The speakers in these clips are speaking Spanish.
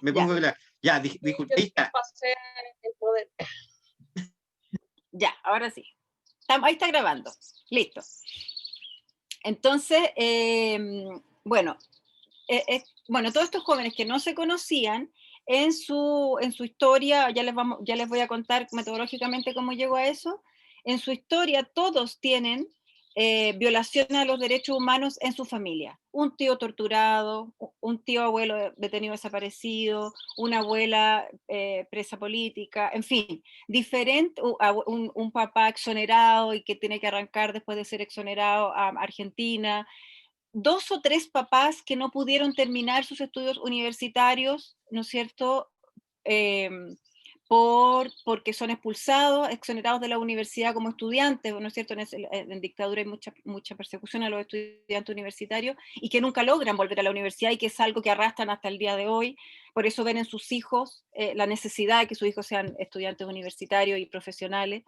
Me Ya. pongo a hablar. Ya, disculpe, ahí está. Pasé el poder. Ya, ahora sí. Ahí está grabando. Listo. Entonces, bueno, bueno, todos estos jóvenes que no se conocían, en su historia, ya les voy a contar metodológicamente cómo llegó a eso, en su historia todos tienen violaciones a los derechos humanos en su familia. Un tío torturado, un tío abuelo detenido desaparecido, una abuela presa política, en fin, diferente, un papá exonerado y que tiene que arrancar después de ser exonerado a Argentina, 2 o 3 papás que no pudieron terminar sus estudios universitarios, ¿no es cierto? Porque son expulsados, exonerados de la universidad como estudiantes, ¿no es cierto? En dictadura hay mucha persecución a los estudiantes universitarios y que nunca logran volver a la universidad y que es algo que arrastran hasta el día de hoy. Por eso ven en sus hijos la necesidad de que sus hijos sean estudiantes universitarios y profesionales.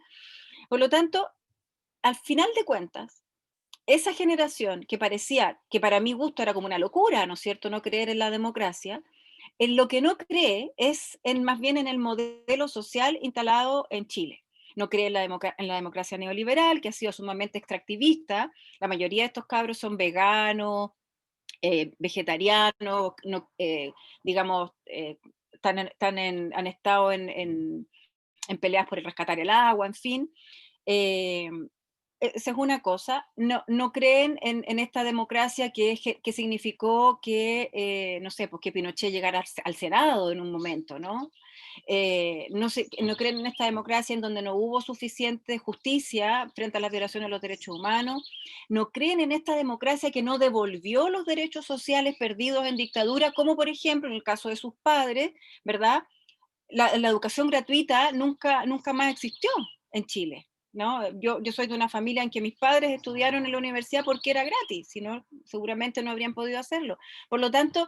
Por lo tanto, al final de cuentas, esa generación que parecía, que para mi gusto era como una locura, ¿no es cierto?, no creer en la democracia, en lo que no cree es más bien en el modelo social instalado en Chile. No cree en la democracia neoliberal, que ha sido sumamente extractivista. La mayoría de estos cabros son veganos, vegetarianos, no, digamos, han estado en peleas por rescatar el agua, en fin. Eh, Esa es una cosa, no creen en esta democracia que significó que, no sé, pues que Pinochet llegara al Senado en un momento, ¿no? No creen en esta democracia en donde no hubo suficiente justicia frente a las violaciones de los derechos humanos, no creen en esta democracia que no devolvió los derechos sociales perdidos en dictadura, como por ejemplo en el caso de sus padres, ¿verdad? La educación gratuita nunca más existió en Chile, ¿no? Yo soy de una familia en que mis padres estudiaron en la universidad porque era gratis, si no, seguramente no habrían podido hacerlo. Por lo tanto,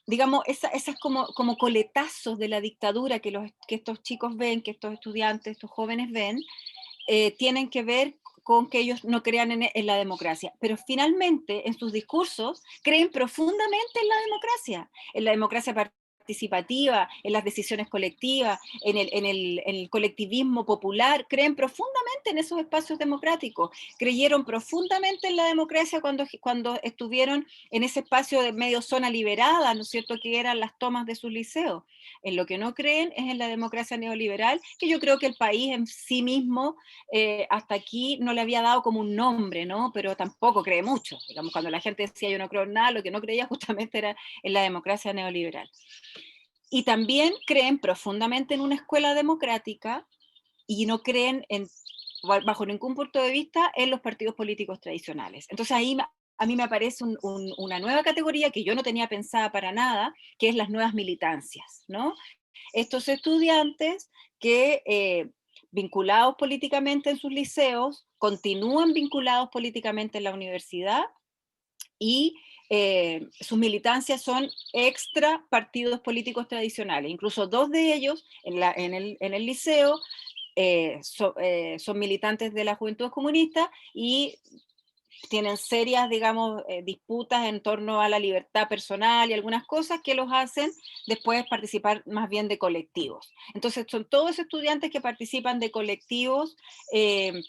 digamos, esas como coletazos de la dictadura que estos chicos ven, que estos estudiantes, estos jóvenes ven, tienen que ver con que ellos no crean en la democracia, pero finalmente en sus discursos creen profundamente en la democracia participativa, en las decisiones colectivas, en el colectivismo popular, creen profundamente en esos espacios democráticos, creyeron profundamente en la democracia cuando estuvieron en ese espacio de medio zona liberada, ¿no es cierto?, que eran las tomas de sus liceos. En lo que no creen es en la democracia neoliberal, que yo creo que el país en sí mismo hasta aquí no le había dado como un nombre, ¿no? Pero tampoco cree mucho. Digamos, cuando la gente decía yo no creo en nada, lo que no creía justamente era en la democracia neoliberal. Y también creen profundamente en una escuela democrática y no creen bajo ningún punto de vista en los partidos políticos tradicionales. Entonces ahí a mí me aparece una nueva categoría que yo no tenía pensada para nada, que es las nuevas militancias, ¿no? Estos estudiantes que vinculados políticamente en sus liceos, continúan vinculados políticamente en la universidad y sus militancias son extra partidos políticos tradicionales. Incluso 2 de ellos en el liceo son militantes de la Juventud Comunista y tienen serias, digamos, disputas en torno a la libertad personal y algunas cosas que los hacen después participar más bien de colectivos. Entonces son todos estudiantes que participan de colectivos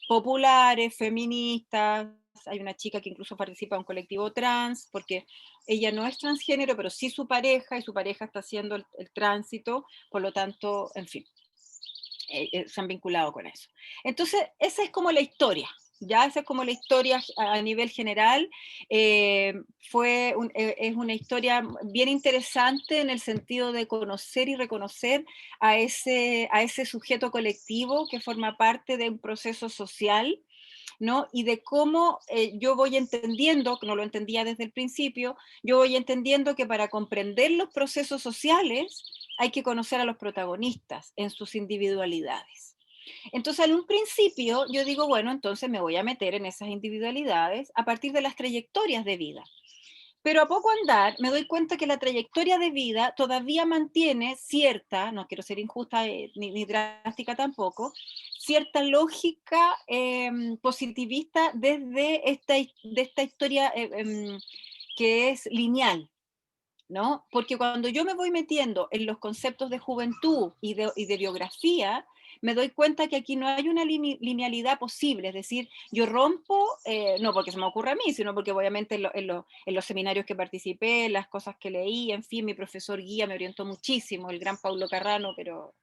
populares, feministas. Hay una chica que incluso participa en un colectivo trans, porque ella no es transgénero, pero sí su pareja, y su pareja está haciendo el tránsito, por lo tanto, en fin, se han vinculado con eso. Entonces, esa es como la historia. Ya esa es como la historia a nivel general. Es una historia bien interesante en el sentido de conocer y reconocer a ese sujeto colectivo que forma parte de un proceso social, ¿no? Y de cómo yo voy entendiendo, que no lo entendía desde el principio, yo voy entendiendo que para comprender los procesos sociales hay que conocer a los protagonistas en sus individualidades. Entonces, en un principio, yo digo, bueno, entonces me voy a meter en esas individualidades a partir de las trayectorias de vida. Pero a poco andar me doy cuenta que la trayectoria de vida todavía mantiene cierta, no quiero ser injusta ni drástica tampoco, cierta lógica positivista desde de esta historia que es lineal, ¿no? Porque cuando yo me voy metiendo en los conceptos de juventud y de biografía, me doy cuenta que aquí no hay una linealidad posible, es decir, yo rompo, no porque se me ocurra a mí, sino porque obviamente en los seminarios que participé, las cosas que leí, en fin, mi profesor guía me orientó muchísimo, el gran Paulo Carrano, pero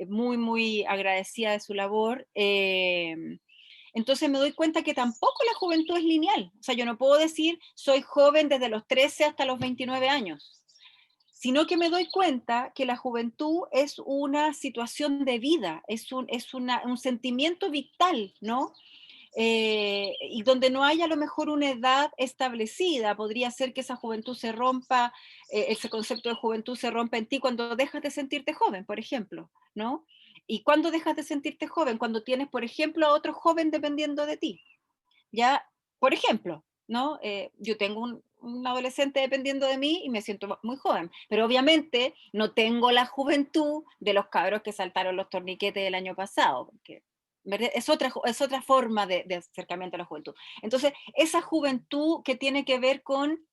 muy, muy agradecida de su labor. Entonces me doy cuenta que tampoco la juventud es lineal. O sea, yo no puedo decir soy joven desde los 13 hasta los 29 años, sino que me doy cuenta que la juventud es una situación de vida, un sentimiento vital, ¿no? Y donde no haya a lo mejor una edad establecida, podría ser que esa juventud se rompa, ese concepto de juventud se rompa en ti cuando dejas de sentirte joven, por ejemplo, ¿no? ¿Y cuándo dejas de sentirte joven? Cuando tienes, por ejemplo, a otro joven dependiendo de ti, ¿ya? Por ejemplo, ¿no? Yo tengo un adolescente dependiendo de mí y me siento muy joven, pero obviamente no tengo la juventud de los cabros que saltaron los torniquetes del año pasado, porque es otra forma de acercamiento a la juventud. Entonces, esa juventud que tiene que ver con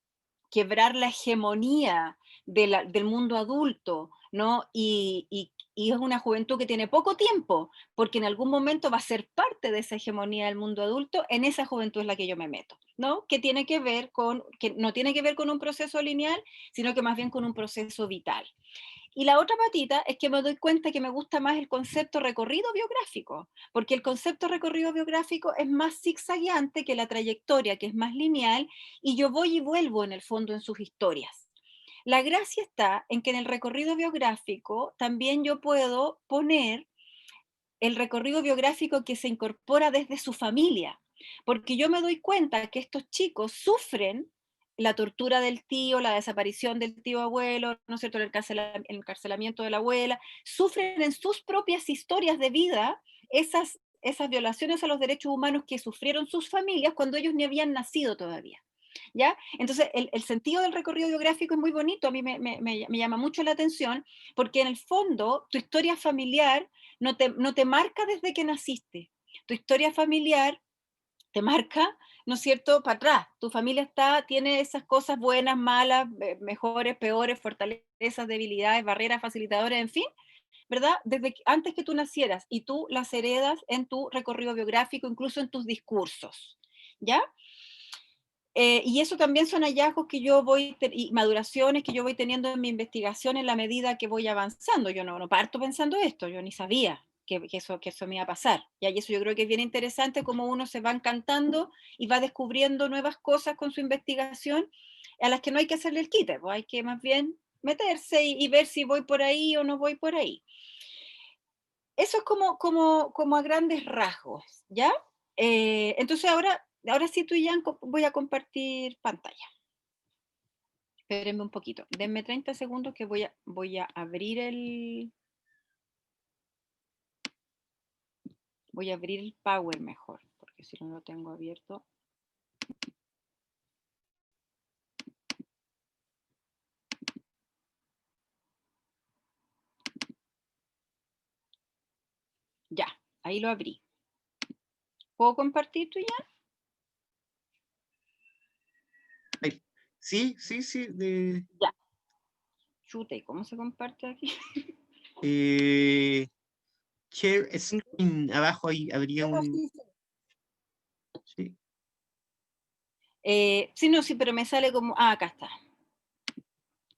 quebrar la hegemonía del mundo adulto, ¿no? Y es una juventud que tiene poco tiempo, porque en algún momento va a ser parte de esa hegemonía del mundo adulto, en esa juventud es la que yo me meto, ¿no? Que tiene que ver que no tiene que ver con un proceso lineal, sino que más bien con un proceso vital. Y la otra patita es que me doy cuenta que me gusta más el concepto recorrido biográfico, porque el concepto recorrido biográfico es más zigzagueante que la trayectoria, que es más lineal, y yo voy y vuelvo en el fondo en sus historias. La gracia está en que en el recorrido biográfico también yo puedo poner el recorrido biográfico que se incorpora desde su familia, porque yo me doy cuenta que estos chicos sufren la tortura del tío, la desaparición del tío abuelo, ¿no es cierto?, el encarcelamiento de la abuela, sufren en sus propias historias de vida esas violaciones a los derechos humanos que sufrieron sus familias cuando ellos ni habían nacido todavía. ¿Ya? Entonces, el sentido del recorrido biográfico es muy bonito, a mí me llama mucho la atención, porque en el fondo tu historia familiar no te marca desde que naciste. Tu historia familiar te marca, ¿no es cierto?, para atrás. Tu familia tiene esas cosas buenas, malas, mejores, peores, fortalezas, debilidades, barreras, facilitadores, en fin, ¿verdad? Desde antes que tú nacieras, y tú las heredas en tu recorrido biográfico, incluso en tus discursos, ¿ya? Y eso también son hallazgos que yo y maduraciones que yo voy teniendo en mi investigación en la medida que voy avanzando. Yo no parto pensando esto, yo ni sabía que eso me iba a pasar. Y eso yo creo que es bien interesante cómo uno se va encantando y va descubriendo nuevas cosas con su investigación a las que no hay que hacerle el quite, pues hay que más bien meterse y ver si voy por ahí o no voy por ahí. Eso es como a grandes rasgos, ¿ya? Entonces ahora sí tú y Jan voy a compartir pantalla. Espérenme un poquito, denme 30 segundos que voy a abrir el Power mejor, porque si no lo tengo abierto. Ya, ahí lo abrí. ¿Puedo compartir tú ya? Sí, sí, sí. Ya. Chute, ¿cómo se comparte aquí? Share screen. Abajo ahí habría un. Sí. Sí, no, sí, pero me sale como. Ah, acá está.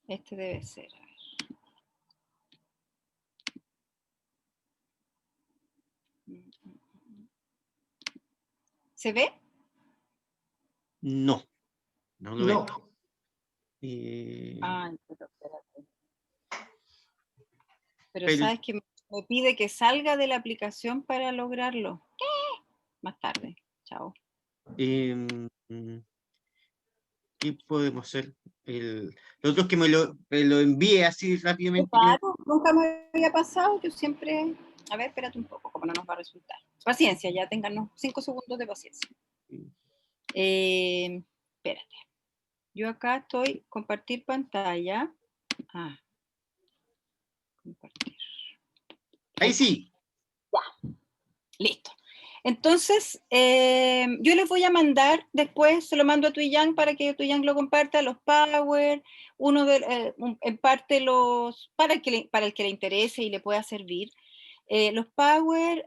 Este debe ser. A ver. ¿Se ve? No, no lo veo. No. Ah, pero espérate. Pero Pero- sabes que me pide que salga de la aplicación para lograrlo. Más tarde. Chao. ¿Qué podemos hacer? Lo otro es que me lo envíe así rápidamente. Claro, nunca me había pasado. Yo siempre. A ver, espérate un poco, como no nos va a resultar. Paciencia, ya téngannos 5 segundos de paciencia. Espérate. Yo acá estoy, compartir pantalla. Ah, compartir. Ahí sí. Listo. Entonces, yo les voy a mandar después, se lo mando a Tuiyang para que Tuiyang lo comparta, los Power, en parte para el que le interese y le pueda servir. Los Power,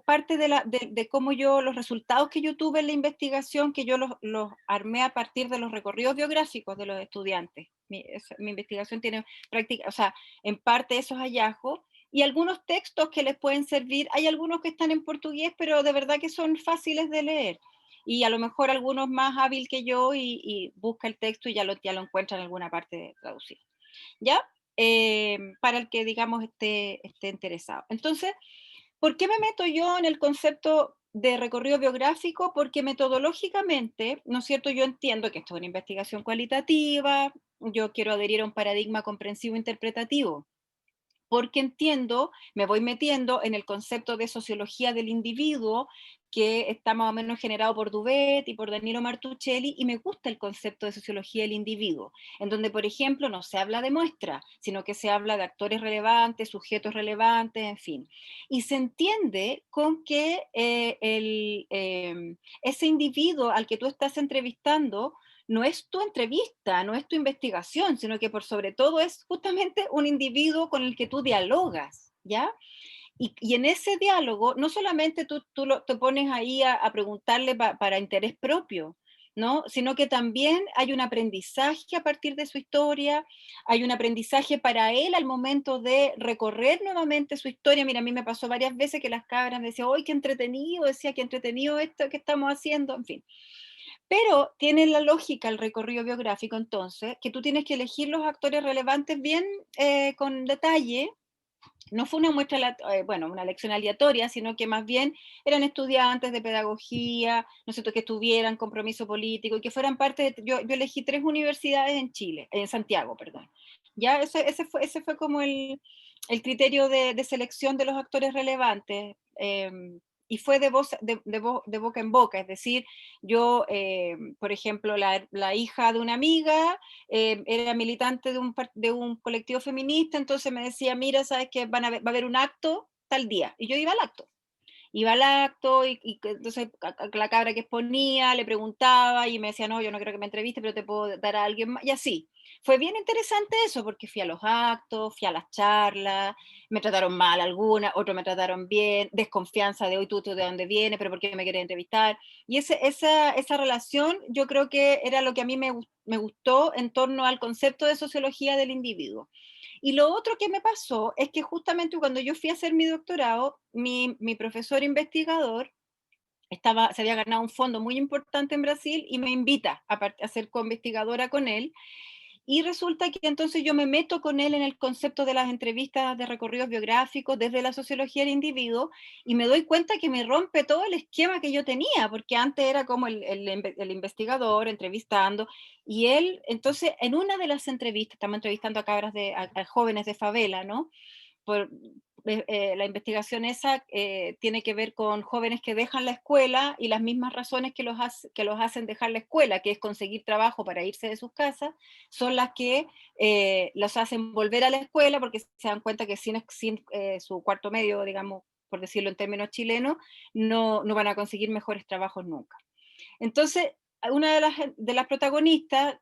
parte de cómo los resultados que yo tuve en la investigación, que yo los armé a partir de los recorridos biográficos de los estudiantes. Mi investigación tiene práctica, o sea, en parte esos hallazgos, y algunos textos que les pueden servir. Hay algunos que están en portugués, pero de verdad que son fáciles de leer. Y a lo mejor algunos más hábil que yo y busca el texto y ya lo encuentra en alguna parte traducido. ¿Ya? Para el que, digamos, esté interesado. Entonces, ¿por qué me meto yo en el concepto de recorrido biográfico? Porque metodológicamente, ¿no es cierto? Yo entiendo que esto es una investigación cualitativa, yo quiero adherir a un paradigma comprensivo interpretativo, porque entiendo, me voy metiendo en el concepto de sociología del individuo, que está más o menos generado por Duvet y por Danilo Martuchelli, y me gusta el concepto de sociología del individuo, en donde, por ejemplo, no se habla de muestra, sino que se habla de actores relevantes, sujetos relevantes, en fin. Y se entiende con que ese individuo al que tú estás entrevistando no es tu entrevista, no es tu investigación, sino que por sobre todo es justamente un individuo con el que tú dialogas, ¿ya? Y en ese diálogo, no solamente te pones ahí a preguntarle para interés propio, ¿no? Sino que también hay un aprendizaje a partir de su historia, hay un aprendizaje para él al momento de recorrer nuevamente su historia. Mira, a mí me pasó varias veces que las cabras me decían, ¡ay, qué entretenido! Decía, qué entretenido esto que estamos haciendo, en fin. Pero tiene la lógica el recorrido biográfico, entonces, que tú tienes que elegir los actores relevantes bien con detalle. No fue una muestra, bueno, una lección aleatoria, sino que más bien eran estudiantes de pedagogía, no sé, que tuvieran compromiso político y que fueran parte de, yo elegí 3 universidades en Chile, en Santiago, perdón. Ya ese fue como el criterio de selección de los actores relevantes. Y fue de boca en boca, es decir, yo, por ejemplo, la hija de una amiga era militante de un colectivo feminista, entonces me decía, mira, sabes que va a haber un acto tal día, y yo iba al acto y entonces la cabra que exponía le preguntaba y me decía, no, yo no creo que me entreviste, pero te puedo dar a alguien más, y así. Fue bien interesante eso, porque fui a los actos, fui a las charlas, me trataron mal algunas, otros me trataron bien, desconfianza de hoy tú de dónde vienes, pero ¿por qué me quieres entrevistar? Y esa relación yo creo que era lo que a mí me gustó en torno al concepto de sociología del individuo. Y lo otro que me pasó es que justamente cuando yo fui a hacer mi doctorado, mi profesor investigador se había ganado un fondo muy importante en Brasil y me invita a ser co-investigadora con él. Y resulta que entonces yo me meto con él en el concepto de las entrevistas de recorridos biográficos desde la sociología del individuo y me doy cuenta que me rompe todo el esquema que yo tenía, porque antes era como el investigador entrevistando y él, entonces en una de las entrevistas, estamos entrevistando a cabras a jóvenes de favela, ¿no? Por, la investigación esa tiene que ver con jóvenes que dejan la escuela y las mismas razones que los hacen dejar la escuela, que es conseguir trabajo para irse de sus casas, son las que los hacen volver a la escuela porque se dan cuenta que sin su cuarto medio, digamos, por decirlo en términos chilenos, no van a conseguir mejores trabajos nunca. Entonces, una de las protagonistas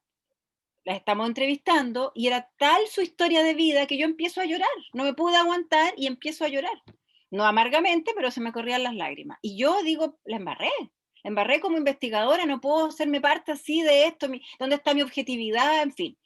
las estamos entrevistando y era tal su historia de vida que yo empiezo a llorar, no me pude aguantar y empiezo a llorar. No amargamente, pero se me corrían las lágrimas. Y yo digo, la embarré como investigadora, no puedo hacerme parte así de esto, ¿dónde está mi objetividad? En fin.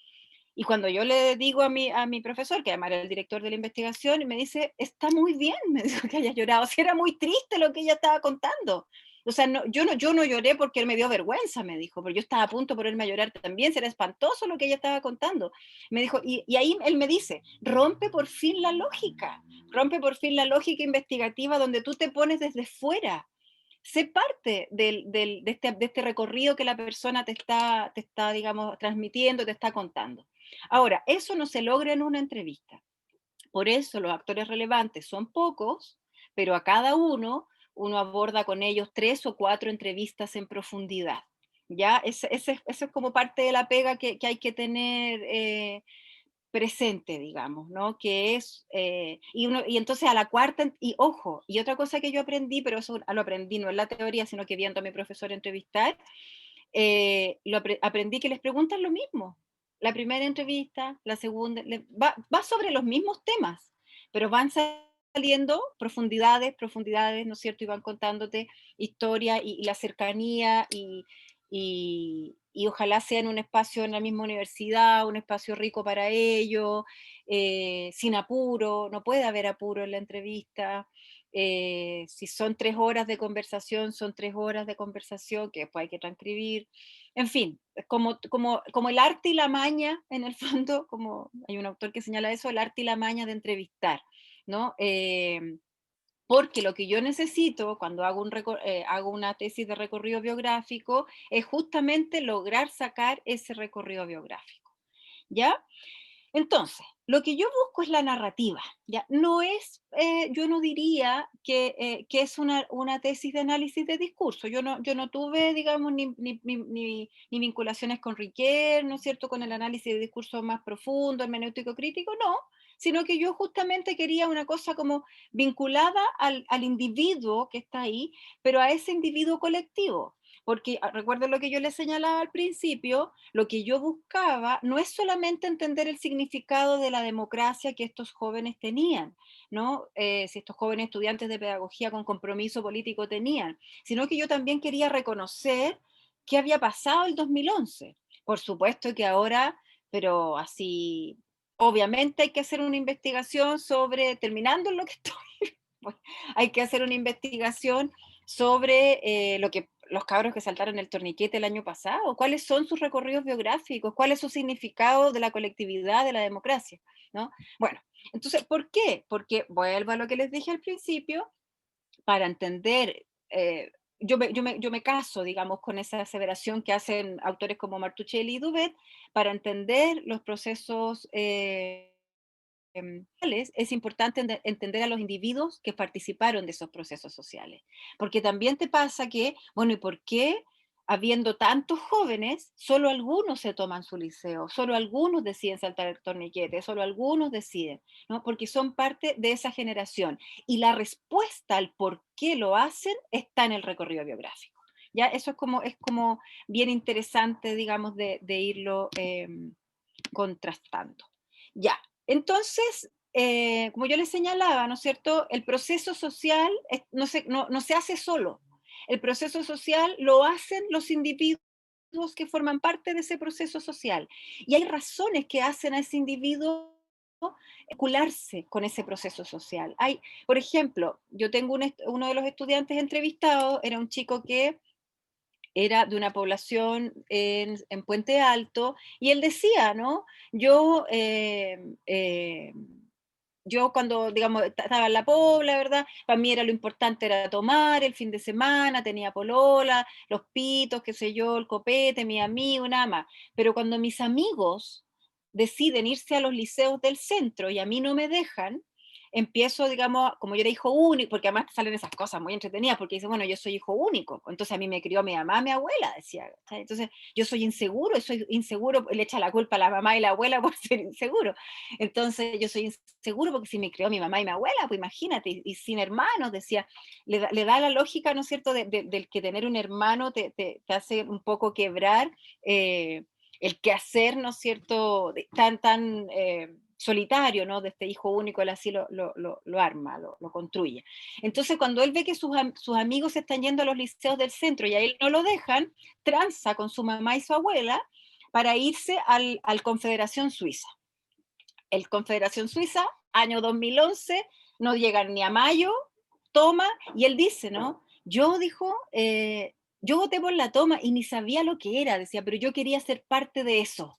Y cuando yo le digo a mi profesor, que además era el director de la investigación, y me dice, está muy bien, me dijo que haya llorado, si era muy triste lo que ella estaba contando. O sea, yo no lloré porque él me dio vergüenza, me dijo, pero yo estaba a punto de ponerme a llorar también, será espantoso lo que ella estaba contando. Me dijo, y ahí él me dice, rompe por fin la lógica investigativa donde tú te pones desde fuera, sé parte de este recorrido que la persona te está, digamos, transmitiendo, te está contando. Ahora, eso no se logra en una entrevista. Por eso los actores relevantes son pocos, pero a cada uno aborda con ellos 3 o 4 entrevistas en profundidad. ¿ya? Eso es como parte de la pega que hay que tener presente, digamos, ¿no? Que es, y entonces a la cuarta, y ojo, y otra cosa que yo aprendí, pero eso lo aprendí no en la teoría, sino que viendo a mi profesor entrevistar, aprendí que les preguntan lo mismo. La primera entrevista, la segunda, va sobre los mismos temas, pero van saliendo profundidades, profundidades, ¿no es cierto? Y van contándote historia y la cercanía y ojalá sea en un espacio en la misma universidad, un espacio rico para ellos, sin apuro, no puede haber apuro en la entrevista. Si son 3 horas de conversación, son 3 horas de conversación que después hay que transcribir. En fin, es como el arte y la maña, en el fondo, como hay un autor que señala eso, el arte y la maña de entrevistar, ¿no? Porque lo que yo necesito cuando hago una tesis de recorrido biográfico es justamente lograr sacar ese recorrido biográfico, ¿ya? Entonces, lo que yo busco es la narrativa, ¿ya? No es, yo no diría que es una tesis de análisis de discurso. Yo no tuve, digamos, ni vinculaciones con Riquet, ¿no es cierto?, con el análisis de discurso más profundo, hermenéutico crítico, no, sino que yo justamente quería una cosa como vinculada al individuo que está ahí, pero a ese individuo colectivo. Porque recuerden lo que yo les señalaba al principio, lo que yo buscaba no es solamente entender el significado de la democracia que estos jóvenes tenían, ¿no? Si estos jóvenes estudiantes de pedagogía con compromiso político tenían, sino que yo también quería reconocer qué había pasado el 2011. Por supuesto que ahora, pero así, obviamente hay que hacer una investigación sobre, terminando en lo que estoy, pues, hay que hacer una investigación sobre los cabros que saltaron el torniquete el año pasado, cuáles son sus recorridos biográficos, cuál es su significado de la colectividad, de la democracia, ¿no? Bueno, entonces, ¿por qué? Porque vuelvo a lo que les dije al principio, para entender, yo me caso, digamos, con esa aseveración que hacen autores como Martuchelli y Duvet, para entender los procesos es importante entender a los individuos que participaron de esos procesos sociales. Porque también te pasa que, bueno, ¿y por qué habiendo tantos jóvenes, solo algunos se toman su liceo, solo algunos deciden saltar el torniquete, solo algunos deciden, ¿no? Porque son parte de esa generación. Y la respuesta al por qué lo hacen está en el recorrido biográfico. Ya, eso es como bien interesante, digamos, de irlo contrastando. Ya, entonces, como yo les señalaba, ¿no es cierto? El proceso social no se hace solo. El proceso social lo hacen los individuos que forman parte de ese proceso social. Y hay razones que hacen a ese individuo vincularse con ese proceso social. Por ejemplo, yo tengo uno de los estudiantes entrevistados, era un chico que era de una población en Puente Alto, y él decía, ¿no? Yo cuando, digamos, estaba en la pobla, ¿verdad? Para mí era lo importante era tomar el fin de semana, tenía polola, los pitos, qué sé yo, el copete, mi amigo, nada más. Pero cuando mis amigos deciden irse a los liceos del centro y a mí no me dejan, empiezo, digamos, como yo era hijo único, porque además salen esas cosas muy entretenidas, porque dice, bueno, yo soy hijo único, entonces a mí me crió mi mamá, mi abuela, decía, ¿sabes? Entonces yo soy inseguro, le echa la culpa a la mamá y la abuela por ser inseguro, entonces yo soy inseguro porque si me crió mi mamá y mi abuela, pues imagínate, y sin hermanos, decía, le da la lógica, ¿no es cierto?, del que tener un hermano te hace un poco quebrar el quehacer, ¿no es cierto?, tan solitario, ¿no? De este hijo único, él así lo arma, lo construye. Entonces, cuando él ve que sus amigos se están yendo a los liceos del centro y a él no lo dejan, tranza con su mamá y su abuela para irse al Confederación Suiza. El Confederación Suiza, año 2011, no llegan ni a mayo, toma, y él dice, ¿no? Yo voté por la toma y ni sabía lo que era, decía, pero yo quería ser parte de eso.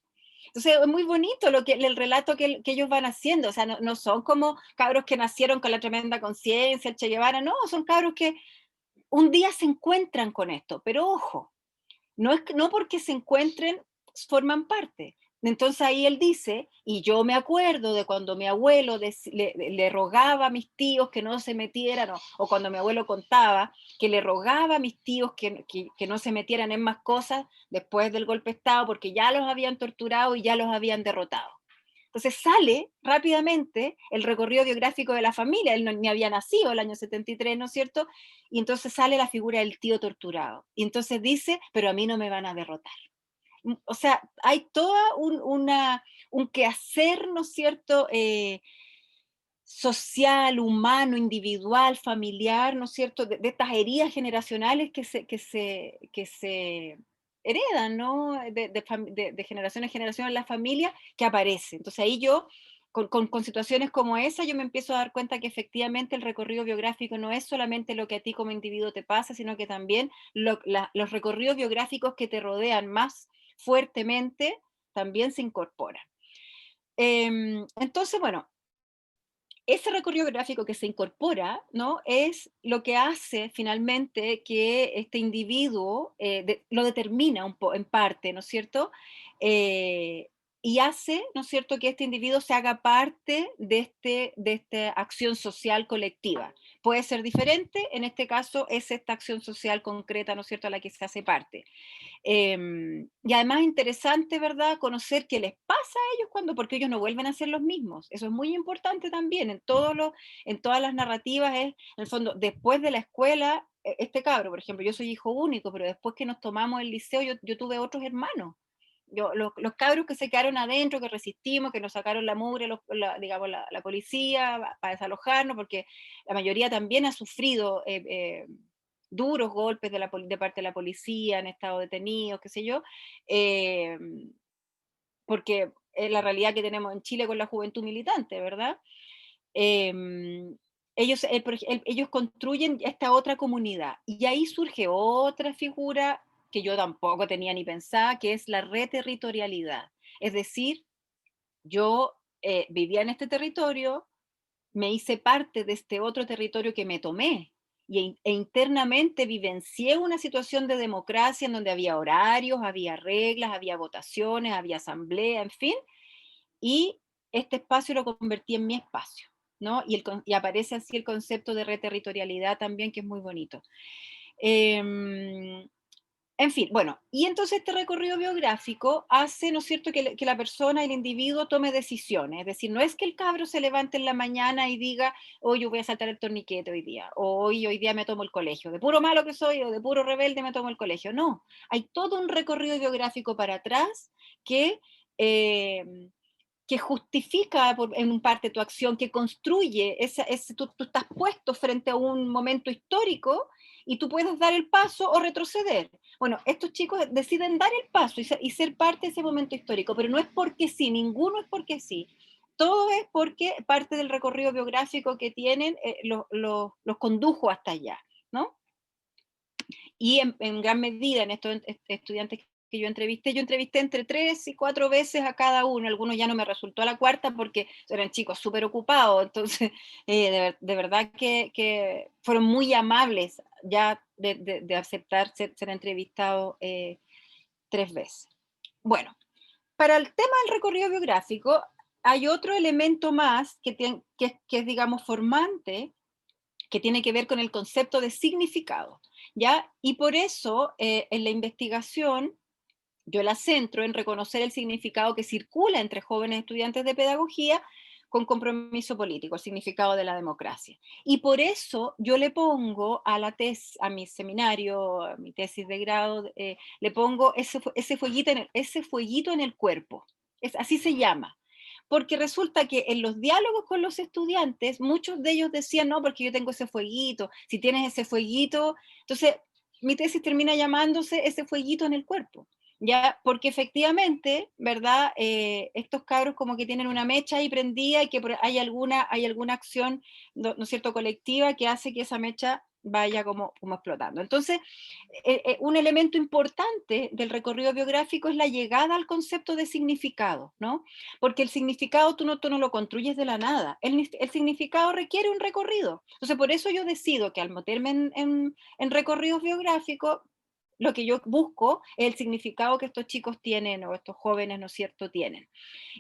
Entonces es muy bonito el relato que ellos van haciendo, o sea, no son como cabros que nacieron con la tremenda conciencia, el Che Guevara, no, son cabros que un día se encuentran con esto, pero ojo, no porque se encuentren, forman parte. entonces ahí él dice, y yo me acuerdo de cuando mi abuelo le rogaba a mis tíos que no se metieran, o cuando mi abuelo contaba que le rogaba a mis tíos que no se metieran en más cosas después del golpe de Estado, porque ya los habían torturado y ya los habían derrotado. Entonces sale rápidamente el recorrido biográfico de la familia, él ni había nacido el año 73, ¿no es cierto? Y entonces sale la figura del tío torturado. Y entonces dice, pero a mí no me van a derrotar. O sea, hay toda un quehacer, ¿no es cierto? Social, humano, individual, familiar, ¿no es cierto? De estas heridas generacionales que se heredan, ¿no? De generación en generación en la familia, que aparece. Entonces ahí yo, con situaciones como esa, yo me empiezo a dar cuenta que efectivamente el recorrido biográfico no es solamente lo que a ti como individuo te pasa, sino que también los recorridos biográficos que te rodean más fuertemente también se incorporan. Entonces, bueno, ese recorrido gráfico que se incorpora, ¿no? Es lo que hace finalmente que este individuo lo determina en parte, ¿no es cierto? Eh, y hace, ¿no es cierto?, que este individuo se haga parte de esta acción social colectiva. Puede ser diferente, en este caso es esta acción social concreta, ¿no es cierto?, a la que se hace parte. Y además interesante, ¿verdad?, conocer qué les pasa a ellos porque ellos no vuelven a ser los mismos. Eso es muy importante también en todas las narrativas, en el fondo, después de la escuela, este cabro, por ejemplo, yo soy hijo único, pero después que nos tomamos el liceo, yo tuve otros hermanos. Los cabros que se quedaron adentro, que resistimos, que nos sacaron la mugre, digamos, la policía para desalojarnos, porque la mayoría también ha sufrido duros golpes de parte de la policía, han estado detenidos, qué sé yo, eh, porque es la realidad que tenemos en Chile con la juventud militante, ¿verdad? Em, ellos construyen esta otra comunidad y ahí surge otra figura que yo tampoco tenía ni pensada, que es la reterritorialidad. Es decir, yo vivía en este territorio, me hice parte de este otro territorio que me tomé e internamente vivencié una situación de democracia en donde había horarios, había reglas, había votaciones, había asamblea, en fin, y este espacio lo convertí en mi espacio, ¿no? Y aparece así el concepto de reterritorialidad también, que es muy bonito. Eh, en fin, bueno, y entonces este recorrido biográfico hace, ¿no es cierto?, que la persona, el individuo tome decisiones. Es decir, no es que el cabro se levante en la mañana y diga, hoy yo voy a saltar el torniquete hoy día, o hoy día me tomo el colegio, de puro malo que soy, o de puro rebelde me tomo el colegio. No, hay todo un recorrido biográfico para atrás que, eh, que justifica en parte tu acción, que construye, tú estás puesto frente a un momento histórico y tú puedes dar el paso o retroceder. Bueno, estos chicos deciden dar el paso y ser parte de ese momento histórico, pero no es porque sí, ninguno es porque sí. Todo es porque parte del recorrido biográfico que tienen los condujo hasta allá, ¿no? Y en gran medida en estos estudiantes que yo entrevisté entre 3 y 4 veces a cada uno, algunos ya no me resultó a la cuarta porque eran chicos súper ocupados, entonces de verdad que fueron muy amables ya de aceptar ser entrevistados 3 veces. Bueno, para el tema del recorrido biográfico, hay otro elemento más que es, digamos, formante, que tiene que ver con el concepto de significado, ¿ya? Y por eso en la investigación yo la centro en reconocer el significado que circula entre jóvenes estudiantes de pedagogía con compromiso político, el significado de la democracia. Y por eso yo le pongo a mi seminario, a mi tesis de grado, le pongo ese fueguito en el cuerpo. Así se llama. Porque resulta que en los diálogos con los estudiantes, muchos de ellos decían, no, porque yo tengo ese fueguito, si tienes ese fueguito, entonces mi tesis termina llamándose ese fueguito en el cuerpo. Ya, porque efectivamente, ¿verdad? Estos cabros como que tienen una mecha ahí prendida y que hay alguna acción, ¿no es cierto?, colectiva que hace que esa mecha vaya como explotando. Entonces, un elemento importante del recorrido biográfico es la llegada al concepto de significado, ¿no? Porque el significado tú no lo construyes de la nada, el significado requiere un recorrido. Entonces, por eso yo decido que al meterme en recorridos biográficos, lo que yo busco es el significado que estos chicos tienen o estos jóvenes, ¿no es cierto?, tienen.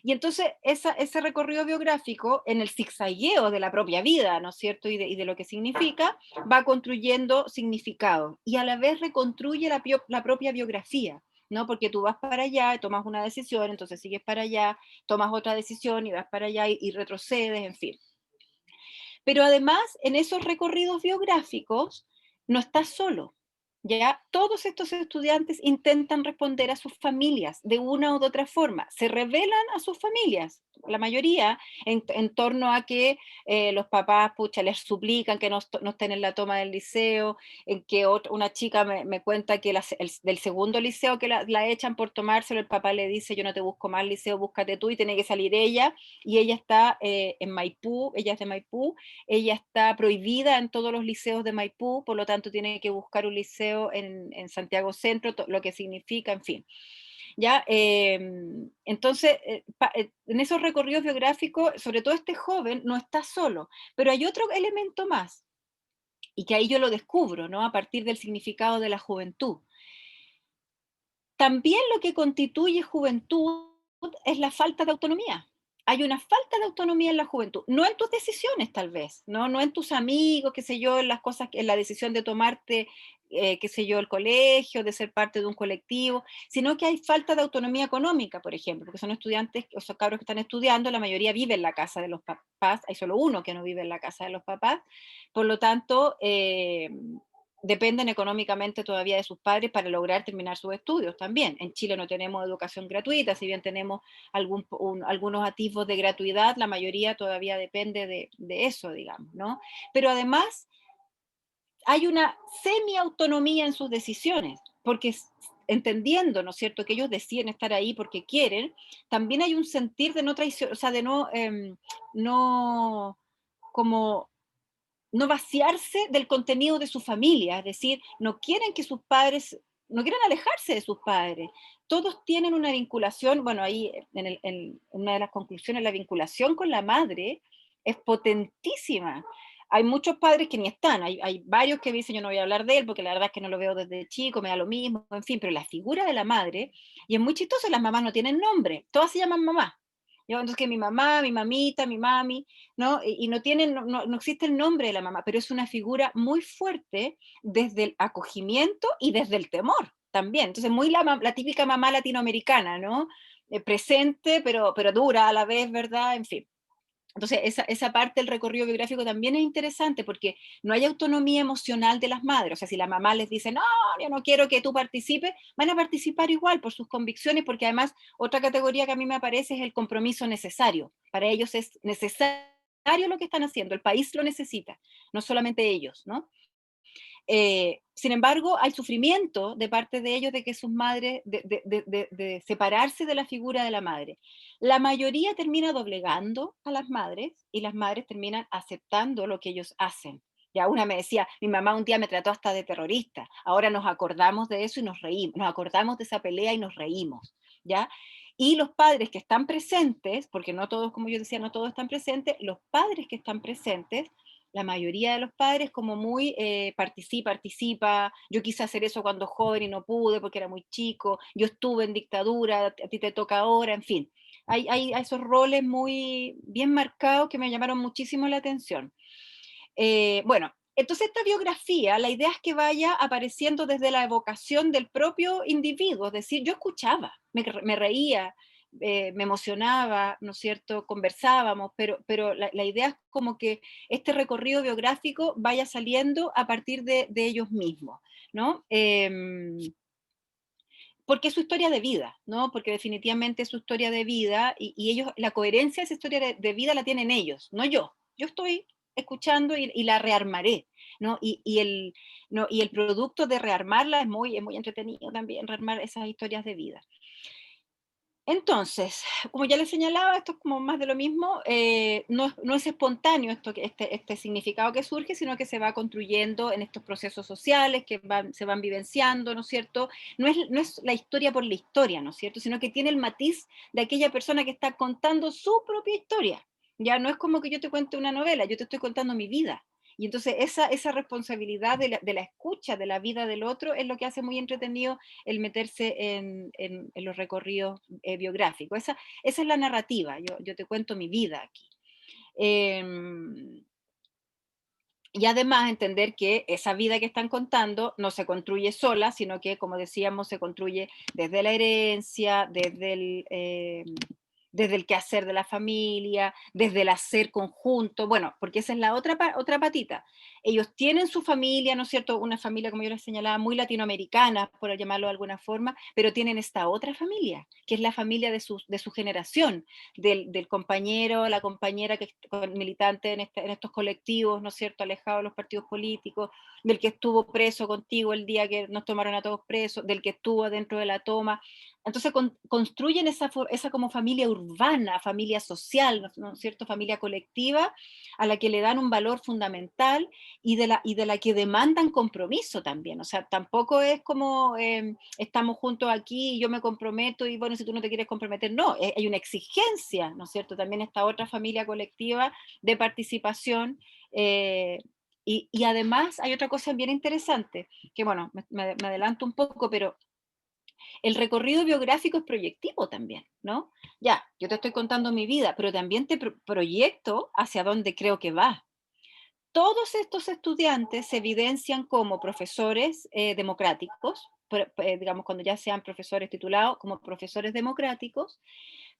Y entonces ese recorrido biográfico en el zigzagueo de la propia vida, ¿no es cierto?, y de lo que significa, va construyendo significado y a la vez reconstruye la propia biografía, ¿no? Porque tú vas para allá, tomas una decisión, entonces sigues para allá, tomas otra decisión y vas para allá y retrocedes, en fin. Pero además, en esos recorridos biográficos, no estás solo. Ya todos estos estudiantes intentan responder a sus familias de una u otra forma, se revelan a sus familias, la mayoría, en torno a que los papás, pucha, les suplican que no estén en la toma del liceo, en que una chica me cuenta que del segundo liceo que la echan por tomárselo, el papá le dice, yo no te busco más liceo, búscate tú, y tiene que salir ella, y ella está en Maipú, ella es de Maipú, ella está prohibida en todos los liceos de Maipú, por lo tanto tiene que buscar un liceo en Santiago Centro, lo que significa, en fin. ¿Ya? Entonces, en esos recorridos biográficos, sobre todo este joven no está solo, pero hay otro elemento más, y que ahí yo lo descubro, ¿no? A partir del significado de la juventud. También lo que constituye juventud es la falta de autonomía. Hay una falta de autonomía en la juventud, no en tus decisiones tal vez, no en tus amigos, qué sé yo, en las cosas, en la decisión de tomarte, qué sé yo, el colegio, de ser parte de un colectivo, sino que hay falta de autonomía económica, por ejemplo, porque son estudiantes, o son cabros que están estudiando, la mayoría vive en la casa de los papás, hay solo uno que no vive en la casa de los papás, por lo tanto, dependen económicamente todavía de sus padres para lograr terminar sus estudios también. En Chile no tenemos educación gratuita, si bien tenemos algunos atisbos de gratuidad, la mayoría todavía depende de eso, digamos, ¿no? Pero además hay una semi-autonomía en sus decisiones, porque entendiendo, ¿no es cierto?, que ellos deciden estar ahí porque quieren, también hay un sentir de no traición, o sea, de no como no vaciarse del contenido de su familia, es decir, no quieren que sus padres, no quieren alejarse de sus padres. Todos tienen una vinculación, bueno, ahí en una de las conclusiones, la vinculación con la madre es potentísima. Hay muchos padres que ni están, hay varios que dicen yo no voy a hablar de él porque la verdad es que no lo veo desde chico, me da lo mismo, en fin, pero la figura de la madre, y es muy chistoso, las mamás no tienen nombre, todas se llaman mamá. Entonces que mi mamá, mi mamita, mi mami, ¿no? Y no tienen, no existe el nombre de la mamá, pero es una figura muy fuerte desde el acogimiento y desde el temor también. Entonces, muy la típica mamá latinoamericana, ¿no? Presente, pero dura a la vez, ¿verdad? En fin. Entonces, esa parte del recorrido biográfico también es interesante porque no hay autonomía emocional de las madres. O sea, si la mamá les dice, no, yo no quiero que tú participes, van a participar igual por sus convicciones, porque además otra categoría que a mí me aparece es el compromiso necesario. Para ellos es necesario lo que están haciendo, el país lo necesita, no solamente ellos, ¿no? Sin embargo, hay sufrimiento de parte de ellos de que sus madres, de separarse de la figura de la madre. La mayoría termina doblegando a las madres y las madres terminan aceptando lo que ellos hacen. Ya una me decía, mi mamá un día me trató hasta de terrorista, ahora nos acordamos de eso y nos reímos, nos acordamos de esa pelea y nos reímos, ¿ya? Y los padres que están presentes, porque no todos, como yo decía, no todos están presentes, los padres que están presentes, la mayoría de los padres como muy participa, yo quise hacer eso cuando joven y no pude porque era muy chico, yo estuve en dictadura, a ti te toca ahora, en fin. Hay esos roles muy bien marcados que me llamaron muchísimo la atención. Bueno, entonces esta biografía, la idea es que vaya apareciendo desde la evocación del propio individuo, es decir, yo escuchaba, me reía, me emocionaba, ¿no es cierto? Conversábamos, pero la idea es como que este recorrido biográfico vaya saliendo a partir de ellos mismos, ¿no? Porque es su historia de vida, ¿no? Porque definitivamente es su historia de vida y ellos, la coherencia de esa historia de vida la tienen ellos, no yo. Yo estoy escuchando y la rearmaré, ¿no? ¿no? Y el producto de rearmarla es muy entretenido también, rearmar esas historias de vida. Entonces, como ya les señalaba, esto es como más de lo mismo, no es espontáneo este significado que surge, sino que se va construyendo en estos procesos sociales que se van vivenciando, ¿no es cierto? No es la historia por la historia, ¿no es cierto? Sino que tiene el matiz de aquella persona que está contando su propia historia. Ya no es como que yo te cuente una novela, yo te estoy contando mi vida. Y entonces esa responsabilidad de la escucha de la vida del otro es lo que hace muy entretenido el meterse en los recorridos biográficos. Esa es la narrativa, yo te cuento mi vida aquí. Y además entender que esa vida que están contando no se construye sola, sino que, como decíamos, se construye desde la herencia, desde el quehacer de la familia, desde el hacer conjunto, bueno, porque esa es la otra patita. Ellos tienen su familia, ¿no es cierto? Una familia, como yo les señalaba, muy latinoamericana, por llamarlo de alguna forma, pero tienen esta otra familia, que es la familia de su generación, del compañero, la compañera que es militante en estos colectivos, ¿no es cierto?, alejado de los partidos políticos, del que estuvo preso contigo el día que nos tomaron a todos presos, del que estuvo dentro de la toma. Entonces construyen esa como familia urbana, familia social, ¿no es cierto?, familia colectiva, a la que le dan un valor fundamental y de la que demandan compromiso también. O sea, tampoco es como estamos juntos aquí y yo me comprometo y bueno, si tú no te quieres comprometer, no, hay una exigencia, ¿no es cierto? También esta otra familia colectiva de participación. Y además hay otra cosa bien interesante, que bueno, me adelanto un poco, pero el recorrido biográfico es proyectivo también, ¿no? Ya, yo te estoy contando mi vida, pero también te proyecto hacia dónde creo que va. Todos estos estudiantes se evidencian como profesores democráticos, digamos cuando ya sean profesores titulados, como profesores democráticos,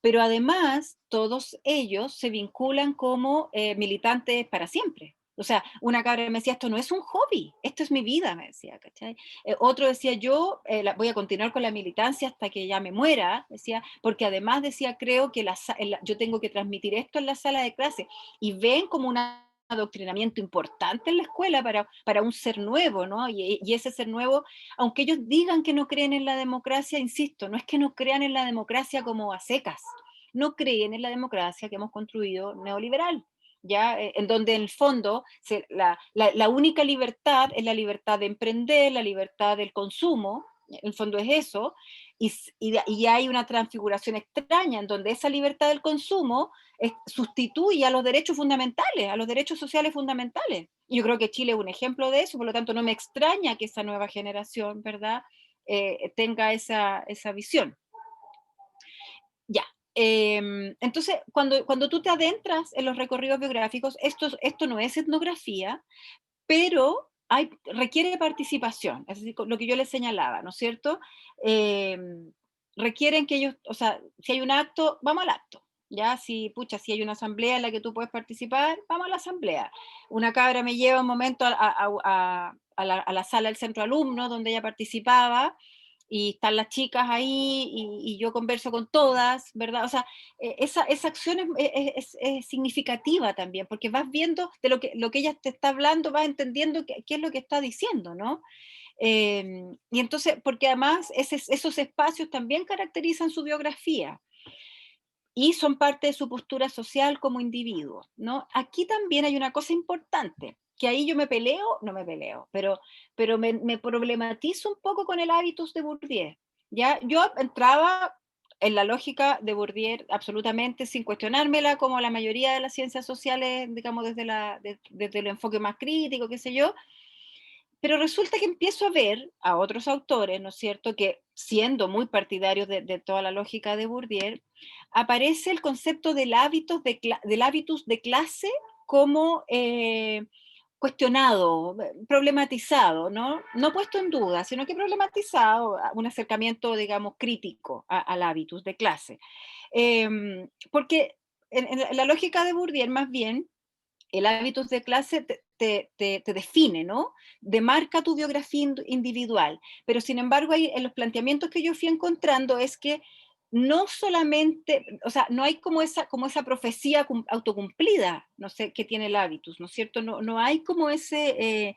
pero además todos ellos se vinculan como militantes para siempre. O sea, una cabra me decía, esto no es un hobby, esto es mi vida, me decía, ¿cachai? Otro decía, yo voy a continuar con la militancia hasta que ya me muera, decía, porque además decía, creo que yo tengo que transmitir esto en la sala de clase. Y ven como un adoctrinamiento importante en la escuela para un ser nuevo, ¿no? Y ese ser nuevo, aunque ellos digan que no creen en la democracia, insisto, no es que no crean en la democracia como a secas, no creen en la democracia que hemos construido neoliberal, ¿ya? En donde en el fondo la única libertad es la libertad de emprender, la libertad del consumo, en el fondo es eso, y hay una transfiguración extraña en donde esa libertad del consumo sustituye a los derechos fundamentales, a los derechos sociales fundamentales. Y yo creo que Chile es un ejemplo de eso, por lo tanto no me extraña que esa nueva generación, ¿verdad?, tenga esa visión. Ya. Entonces, cuando tú te adentras en los recorridos biográficos, esto no es etnografía, pero requiere participación, es decir, lo que yo les señalaba, ¿no es cierto? Requieren que ellos, o sea, si hay un acto, vamos al acto. Ya, si hay una asamblea en la que tú puedes participar, vamos a la asamblea. Una cabra me lleva un momento a la sala del centro alumno donde ella participaba, y están las chicas ahí y yo converso con todas, ¿verdad? O sea, esa acción es significativa también, porque vas viendo de lo que ella te está hablando, vas entendiendo qué es lo que está diciendo, ¿no? Y entonces, porque además esos espacios también caracterizan su biografía y son parte de su postura social como individuo, ¿no? Aquí también hay una cosa importante, que ahí yo no me peleo, pero me problematizo un poco con el hábitus de Bourdieu, ¿ya? Yo entraba en la lógica de Bourdieu absolutamente sin cuestionármela, como la mayoría de las ciencias sociales, digamos, desde el enfoque más crítico, qué sé yo, pero resulta que empiezo a ver a otros autores, ¿no es cierto?, que siendo muy partidarios de toda la lógica de Bourdieu, aparece el concepto del hábitus de clase como cuestionado, problematizado, ¿no? No puesto en duda, sino que problematizado, un acercamiento, digamos, crítico al hábitus de clase. Porque en la lógica de Bourdieu, más bien, el hábitus de clase te define, ¿no? Demarca tu biografía individual. Pero sin embargo, en los planteamientos que yo fui encontrando es que no solamente, o sea, no hay como esa profecía autocumplida, no sé, que tiene el hábitus, ¿no es cierto? No hay como ese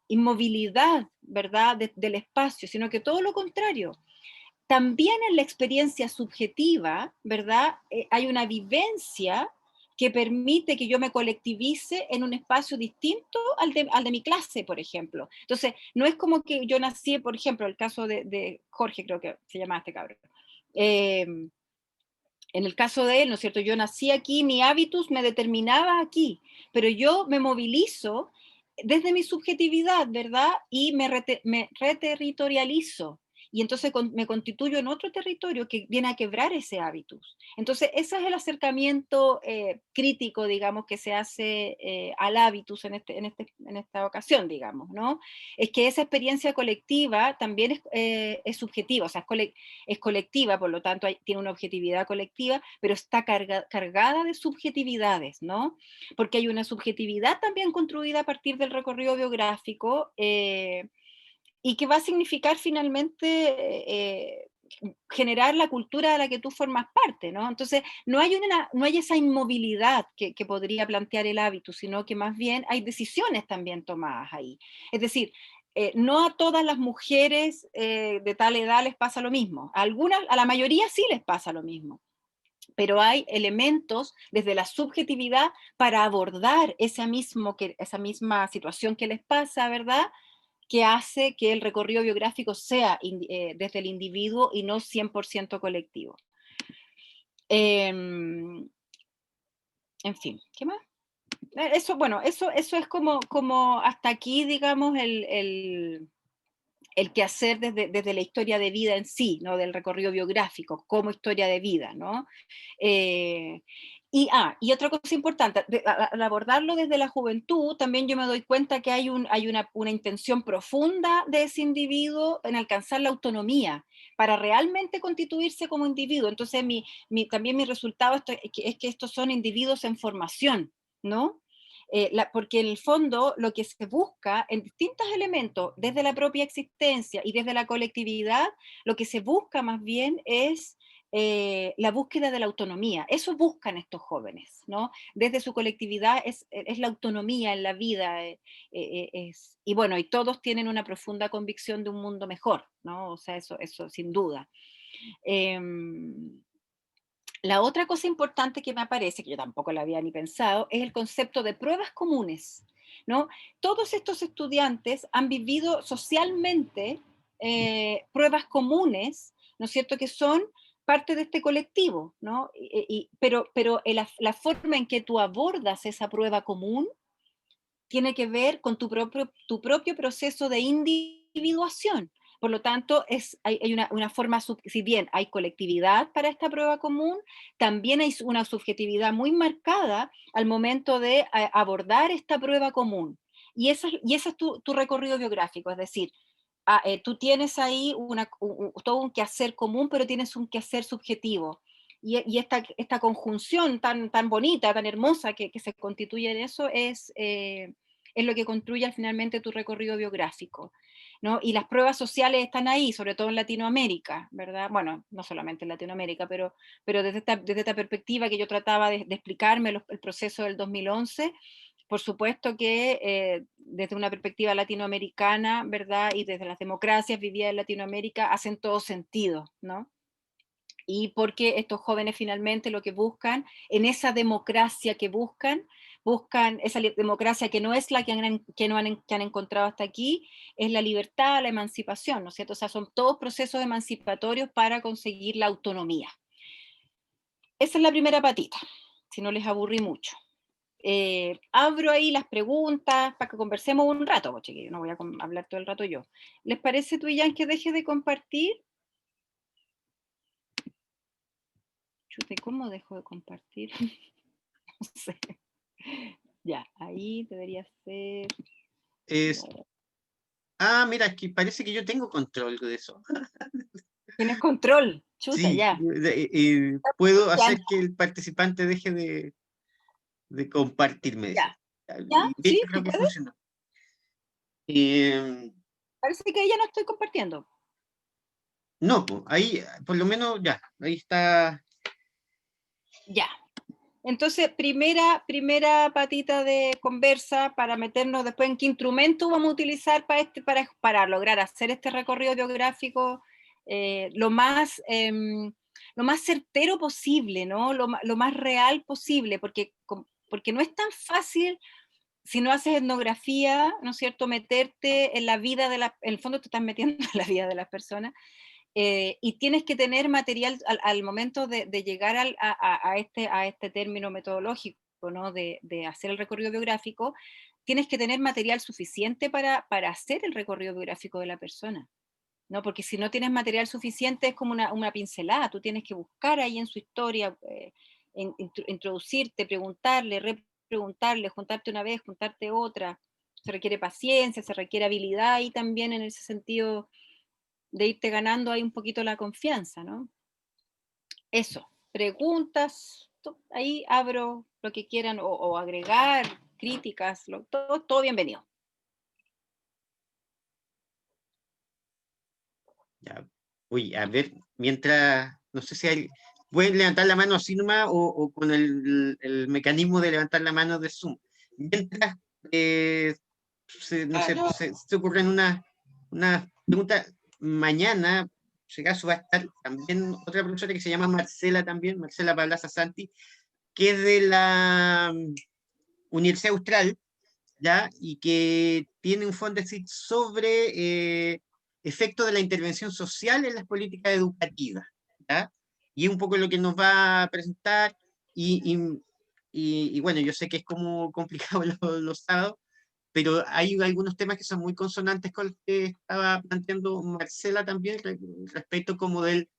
inmovilidad, ¿verdad?, del espacio, sino que todo lo contrario. También en la experiencia subjetiva, ¿verdad? Hay una vivencia que permite que yo me colectivice en un espacio distinto al de mi clase, por ejemplo. Entonces, no es como que yo nací, por ejemplo, el caso de Jorge, creo que se llama este cabrón. Eh, En el caso de él, ¿no es cierto? Yo nací aquí, mi hábitus me determinaba aquí, pero yo me movilizo desde mi subjetividad, ¿verdad? Y me reterritorializo. Y entonces me constituyo en otro territorio que viene a quebrar ese hábitus. Entonces, ese es el acercamiento crítico, digamos, que se hace al hábitus en esta ocasión, digamos, ¿no? Es que esa experiencia colectiva también es subjetiva, o sea, es colectiva, por lo tanto tiene una objetividad colectiva, pero está cargada de subjetividades, ¿no? Porque hay una subjetividad también construida a partir del recorrido biográfico y que va a significar finalmente generar la cultura de la que tú formas parte, ¿no? Entonces, no hay esa inmovilidad que podría plantear el hábito, sino que más bien hay decisiones también tomadas ahí. Es decir, no a todas las mujeres de tal edad les pasa lo mismo. A la mayoría sí les pasa lo mismo. Pero hay elementos desde la subjetividad para abordar esa misma situación que les pasa, ¿verdad? Que hace que el recorrido biográfico sea desde el individuo y no 100% colectivo. En fin, ¿qué más? Eso, bueno, eso es como hasta aquí, digamos, el quehacer desde la historia de vida en sí, ¿no? Del recorrido biográfico, como historia de vida, ¿no? Eh, y otra cosa importante, al abordarlo desde la juventud, también yo me doy cuenta que hay una intención profunda de ese individuo en alcanzar la autonomía para realmente constituirse como individuo. Entonces, también mi resultado es que estos son individuos en formación, ¿no? Porque en el fondo lo que se busca en distintos elementos, desde la propia existencia y desde la colectividad, lo que se busca más bien es la búsqueda de la autonomía. Eso buscan estos jóvenes, ¿no? Desde su colectividad es la autonomía en la vida. Y bueno, y todos tienen una profunda convicción de un mundo mejor, ¿no? O sea, eso sin duda. La otra cosa importante que me aparece, que yo tampoco la había ni pensado, es el concepto de pruebas comunes, ¿no? Todos estos estudiantes han vivido socialmente pruebas comunes, ¿no es cierto?, que son parte de este colectivo, ¿no? Pero la forma en que tú abordas esa prueba común tiene que ver con tu propio proceso de individuación. Por lo tanto, hay una forma, si bien hay colectividad para esta prueba común, también hay una subjetividad muy marcada al momento de abordar esta prueba común. Y ese es tu recorrido biográfico, es decir, tú tienes ahí todo un quehacer común, pero tienes un quehacer subjetivo. Y esta conjunción tan bonita, tan hermosa que se constituye en eso es lo que construye finalmente tu recorrido biográfico, ¿no? Y las pruebas sociales están ahí, sobre todo en Latinoamérica, ¿verdad? Bueno, no solamente en Latinoamérica, pero desde esta perspectiva que yo trataba de explicarme el proceso del 2011, por supuesto que desde una perspectiva latinoamericana, ¿verdad? Y desde las democracias vividas en Latinoamérica hacen todo sentido, ¿no? Y porque estos jóvenes finalmente lo que buscan, en esa democracia que buscan esa democracia que no es la que han encontrado hasta aquí, es la libertad, la emancipación, ¿no es cierto? O sea, son todos procesos emancipatorios para conseguir la autonomía. Esa es la primera patita, si no les aburrí mucho. Abro ahí las preguntas para que conversemos un rato, pues, chiquillos, no voy a hablar todo el rato yo. ¿Les parece, tú y Jan, que deje de compartir? Chute, ¿cómo dejo de compartir? No sé. Ya, ahí debería ser. Es, No. mira, aquí parece que yo tengo control de eso. Tienes control. Chuta, Sí, ya. puedo Ya, hacer que el participante deje de compartir, me ya. decía. ¿Ya? Y de ¿Sí? hecho ¿Tú creo que puedes? funcionó. Eh, Parece que ya no estoy compartiendo. no, pues, ahí por lo menos ya, ahí está. Ya. Entonces, primera patita de conversa para meternos después en qué instrumento vamos a utilizar para lograr hacer este recorrido biográfico lo más certero posible, ¿no? Lo más real posible, porque no es tan fácil si no haces etnografía, ¿no es cierto?, meterte en la vida en el fondo te estás metiendo en la vida de las personas, Y tienes que tener material al momento de llegar a este término metodológico, ¿no? De hacer el recorrido biográfico, tienes que tener material suficiente para hacer el recorrido biográfico de la persona, ¿no? Porque si no tienes material suficiente es como una pincelada, tú tienes que buscar ahí en su historia, introducirte, preguntarle, repreguntarle, juntarte una vez, juntarte otra. Se requiere paciencia, se requiere habilidad y también en ese sentido de irte ganando ahí un poquito la confianza, ¿no? Eso, preguntas, ahí abro lo que quieran o agregar, críticas, todo bienvenido. Ya. Uy, a ver, mientras, no sé si hay, pueden levantar la mano así nomás o con el mecanismo de levantar la mano de Zoom. Mientras, no sé, se ocurren una pregunta. Mañana, si acaso, va a estar también otra profesora que se llama Marcela también, Marcela Pablaza Santi, que es de la Universidad Austral, ¿ya? Y que tiene un fondo sobre efectos de la intervención social en las políticas educativas, ¿ya? Y es un poco lo que nos va a presentar, y bueno, yo sé que es como complicado los sábados, pero hay algunos temas que son muy consonantes con los que estaba planteando Marcela también, respecto como del,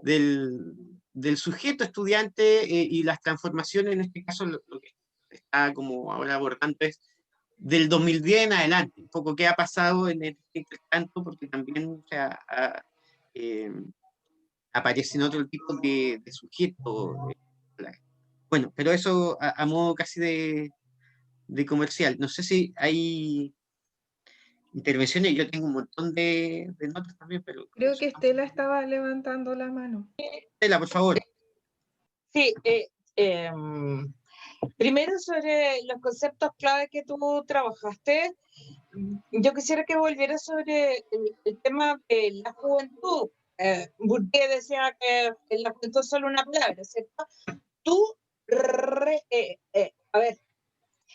del sujeto estudiante, y las transformaciones, en este caso lo que está como ahora abordando es del 2010 en adelante, un poco qué ha pasado en este tanto, porque también, o sea, eh, aparecen otro tipo de sujetos. Bueno, pero eso a modo casi de comercial. No sé si hay intervenciones, yo tengo un montón de notas también, pero... Creo que Estela estaba levantando la mano. Estela, por favor. Sí, primero sobre los conceptos clave que tú trabajaste, yo quisiera que volvieras sobre el tema de la juventud. Bourdieu decía que la juventud es solo una palabra, ¿cierto? Tú, a ver,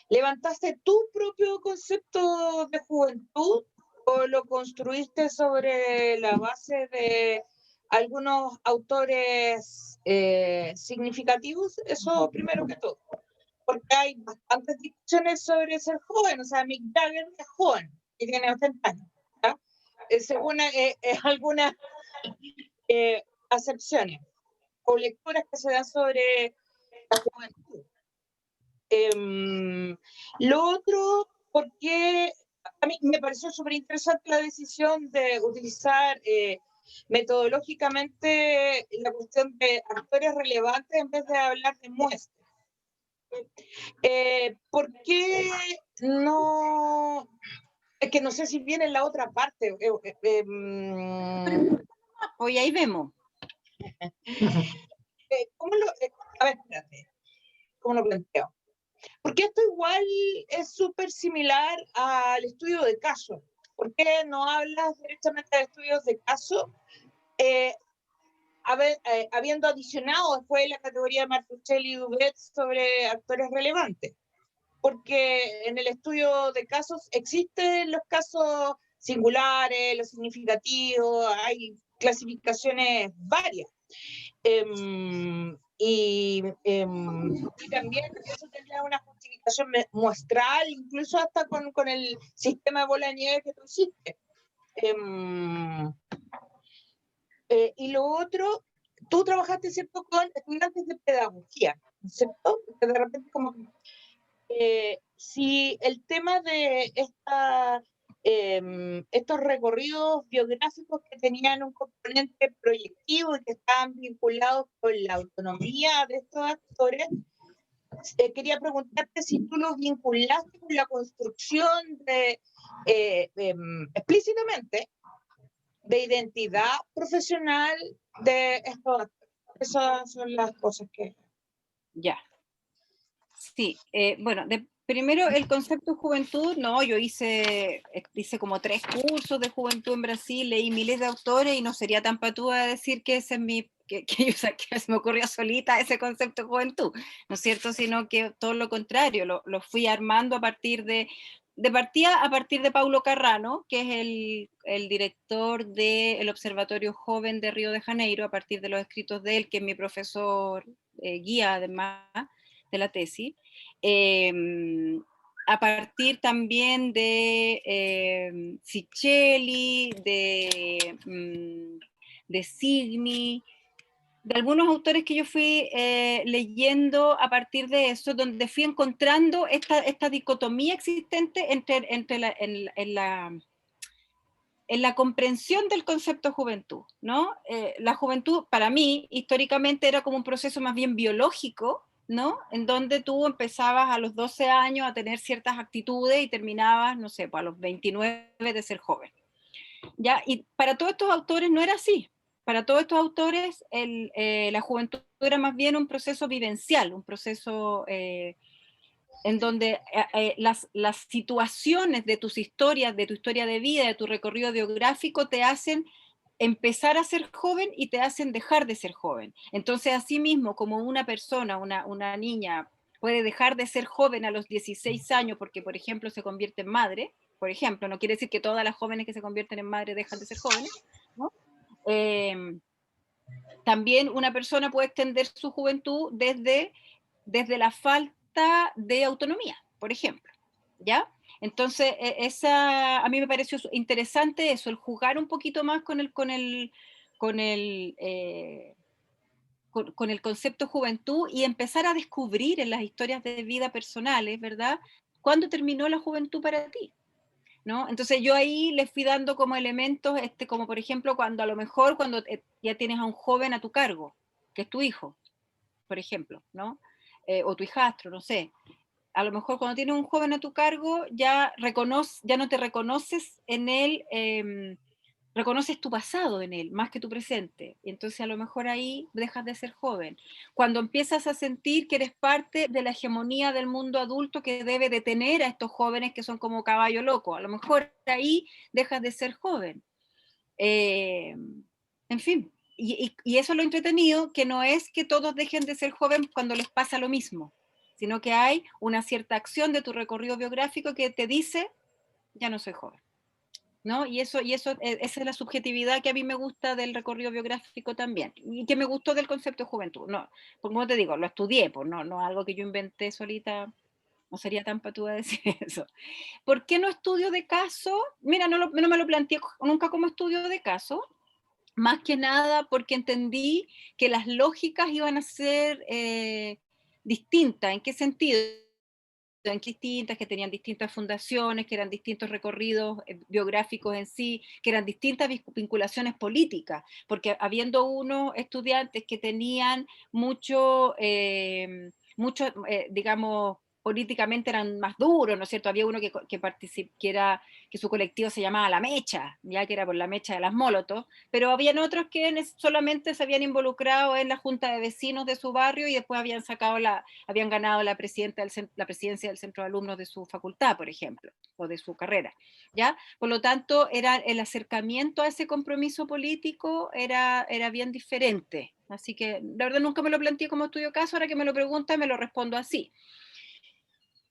¿levantaste tu propio concepto de juventud o lo construiste sobre la base de algunos autores significativos? Eso primero que todo. Porque hay bastantes discusiones sobre ser joven. O sea, Mick Jagger es joven y tiene 80 años. ¿Ya? Según algunas acepciones o lecturas que se dan sobre la juventud. Lo otro, porque a mí me pareció súper interesante la decisión de utilizar metodológicamente la cuestión de actores relevantes en vez de hablar de muestras. ¿Por qué no? Es que no sé si viene en la otra parte. Hoy ahí vemos. A ver, espérate. ¿Cómo lo planteo? Porque esto igual es súper similar al estudio de caso. ¿Por qué no hablas directamente de estudios de caso? Habiendo adicionado después la categoría de Martuchelli y Dubet sobre actores relevantes. Porque en el estudio de casos existen los casos singulares, los significativos, hay clasificaciones varias. Y también eso tendría una justificación muestral, incluso hasta con el sistema de bola de nieve que tú hiciste. Y lo otro, tú trabajaste, ¿cierto?, con estudiantes de pedagogía, ¿cierto? Porque de repente como si el tema de estos recorridos biográficos que tenían un componente proyectivo y que estaban vinculados con la autonomía de estos actores, quería preguntarte si tú los vinculaste con la construcción explícitamente de identidad profesional de estos actores. Esas son las cosas que... Ya. Sí, bueno, primero el concepto de juventud, no, yo hice como 3 cursos de juventud en Brasil, leí miles de autores y no sería tan patúa decir que ese es que se me ocurrió solita ese concepto de juventud, ¿no es cierto? Sino que todo lo contrario, lo fui armando a partir de de partida a partir de Paulo Carrano, que es el director del Observatorio Joven de Río de Janeiro, a partir de los escritos de él, que es mi profesor guía además de la tesis, a partir también de Sicheli, de Signi, de algunos autores que yo fui leyendo a partir de eso, donde fui encontrando esta dicotomía existente en la comprensión del concepto juventud, ¿no? La juventud, para mí, históricamente era como un proceso más bien biológico, ¿no? En donde tú empezabas a los 12 años a tener ciertas actitudes y terminabas, no sé, pues a los 29 de ser joven. ¿Ya? Y para todos estos autores no era así. Para todos estos autores la juventud era más bien un proceso vivencial, un proceso en donde las situaciones de tus historias, de tu historia de vida, de tu recorrido biográfico te hacen empezar a ser joven y te hacen dejar de ser joven. Entonces, asimismo, como una persona, una niña puede dejar de ser joven a los 16 años porque, por ejemplo, se convierte en madre, por ejemplo, no quiere decir que todas las jóvenes que se convierten en madre dejan de ser jóvenes, ¿no? También una persona puede extender su juventud desde la falta de autonomía, por ejemplo, ¿ya? Entonces, a mí me pareció interesante eso, el jugar un poquito más con el concepto juventud y empezar a descubrir en las historias de vida personales, ¿verdad? ¿Cuándo terminó la juventud para ti? ¿No? Entonces yo ahí les fui dando como elementos, como por ejemplo cuando a lo mejor cuando ya tienes a un joven a tu cargo, que es tu hijo, por ejemplo, ¿no? O tu hijastro, no sé. A lo mejor cuando tienes un joven a tu cargo ya no te reconoces en él, reconoces tu pasado en él, más que tu presente. Y entonces a lo mejor ahí dejas de ser joven. Cuando empiezas a sentir que eres parte de la hegemonía del mundo adulto que debe detener a estos jóvenes que son como caballo loco, a lo mejor ahí dejas de ser joven. En fin, y eso es lo entretenido, que no es que todos dejen de ser joven cuando les pasa lo mismo, sino que hay una cierta acción de tu recorrido biográfico que te dice, ya no soy joven. ¿No? Y esa es la subjetividad que a mí me gusta del recorrido biográfico también, y que me gustó del concepto de juventud. No, como te digo, lo estudié, pues no algo que yo inventé solita, no sería tan patúa decir eso. ¿Por qué no estudio de caso? Mira, no me lo planteé nunca como estudio de caso, más que nada porque entendí que las lógicas iban a ser distintas. ¿En qué sentido? Distintas, que tenían distintas fundaciones, que eran distintos recorridos biográficos en sí, que eran distintas vinculaciones políticas, porque habiendo unos estudiantes que tenían digamos, políticamente eran más duros, ¿no es cierto? Había uno que su colectivo se llamaba La Mecha, ya que era por la mecha de las Molotov, pero habían otros que solamente se habían involucrado en la junta de vecinos de su barrio y después habían ganado la presidencia del centro de alumnos de su facultad, por ejemplo, o de su carrera, ¿ya? Por lo tanto, el acercamiento a ese compromiso político era bien diferente. Así que, la verdad, nunca me lo planteé como estudio caso, ahora que me lo preguntan, me lo respondo así.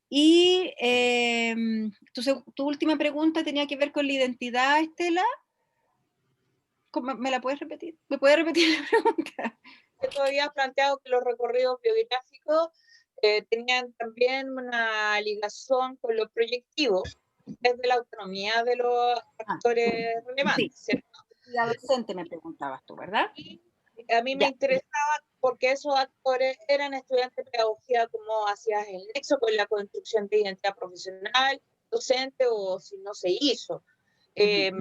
Y entonces, tu última pregunta tenía que ver con la identidad, Estela. ¿Me la puedes repetir? ¿Me puedes repetir la pregunta? Tú habías planteado que los recorridos biográficos tenían también una ligación con lo proyectivo, desde la autonomía de los actores relevantes, Sí. ¿cierto? La docente me preguntabas tú, ¿verdad? Y a mí me interesaba porque esos actores eran estudiantes de pedagogía, como hacías el nexo con la construcción de identidad profesional, docente, o si no se hizo. Sí.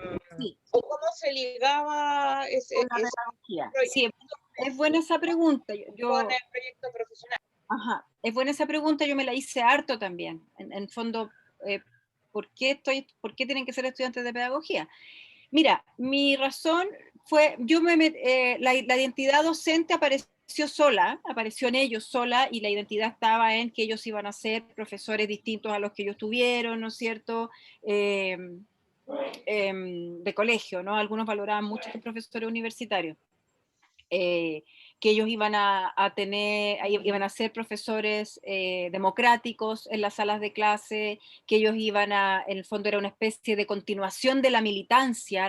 ¿O cómo se ligaba ese pedagogía? Sí, proyecto es buena esa pregunta. con el proyecto profesional? Ajá, es buena esa pregunta, yo me la hice harto también. En fondo, ¿por qué tienen que ser estudiantes de pedagogía? Mira, mi razón fue, la identidad docente apareció en ellos sola, y la identidad estaba en que ellos iban a ser profesores distintos a los que ellos tuvieron, ¿no es cierto? De colegio, ¿no? Algunos valoraban mucho a los profesores universitarios. que ellos iban iban a ser profesores democráticos en las salas de clase, que ellos en el fondo era una especie de continuación de la militancia,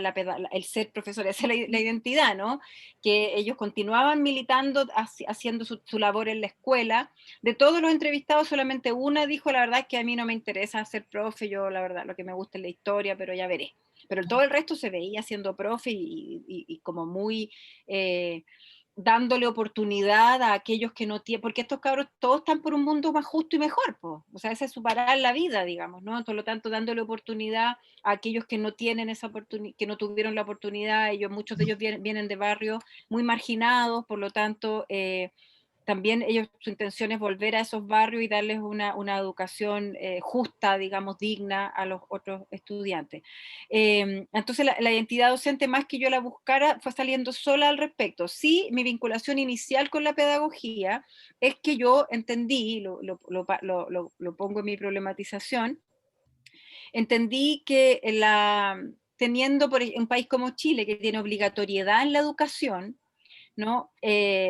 el ser profesor, esa es la identidad, ¿no? Que ellos continuaban militando, haciendo su labor en la escuela. De todos los entrevistados, solamente una dijo, la verdad es que a mí no me interesa ser profe, yo la verdad lo que me gusta es la historia, pero ya veré. Pero todo el resto se veía siendo profe y como muy dándole oportunidad a aquellos que no tienen, porque estos cabros todos están por un mundo más justo y mejor, pues. O sea, ese es su parar la vida, digamos, ¿no? Por lo tanto, dándole oportunidad a aquellos que no tienen esa oportunidad, que no tuvieron la oportunidad, muchos de ellos vienen de barrios muy marginados, por lo tanto, también su intención es volver a esos barrios y darles una educación justa, digamos, digna a los otros estudiantes. Entonces la identidad docente, más que yo la buscara, fue saliendo sola al respecto. Sí, mi vinculación inicial con la pedagogía es que yo entendí, lo pongo en mi problematización, entendí que teniendo un país como Chile, que tiene obligatoriedad en la educación, ¿no?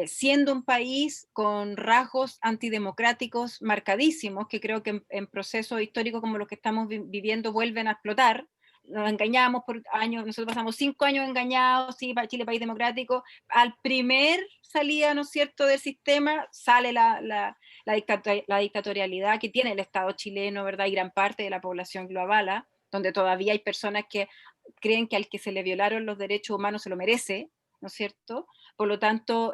Siendo un país con rasgos antidemocráticos marcadísimos, que creo que en procesos históricos como los que estamos viviendo vuelven a explotar. Nos engañamos por años, nosotros pasamos 5 años engañados, sí, para Chile, país democrático. Al primer salida, ¿no es cierto?, del sistema, sale la dictatorialidad que tiene el Estado chileno, ¿verdad? Y gran parte de la población lo avala, donde todavía hay personas que creen que al que se le violaron los derechos humanos se lo merece, ¿no es cierto? Por lo tanto,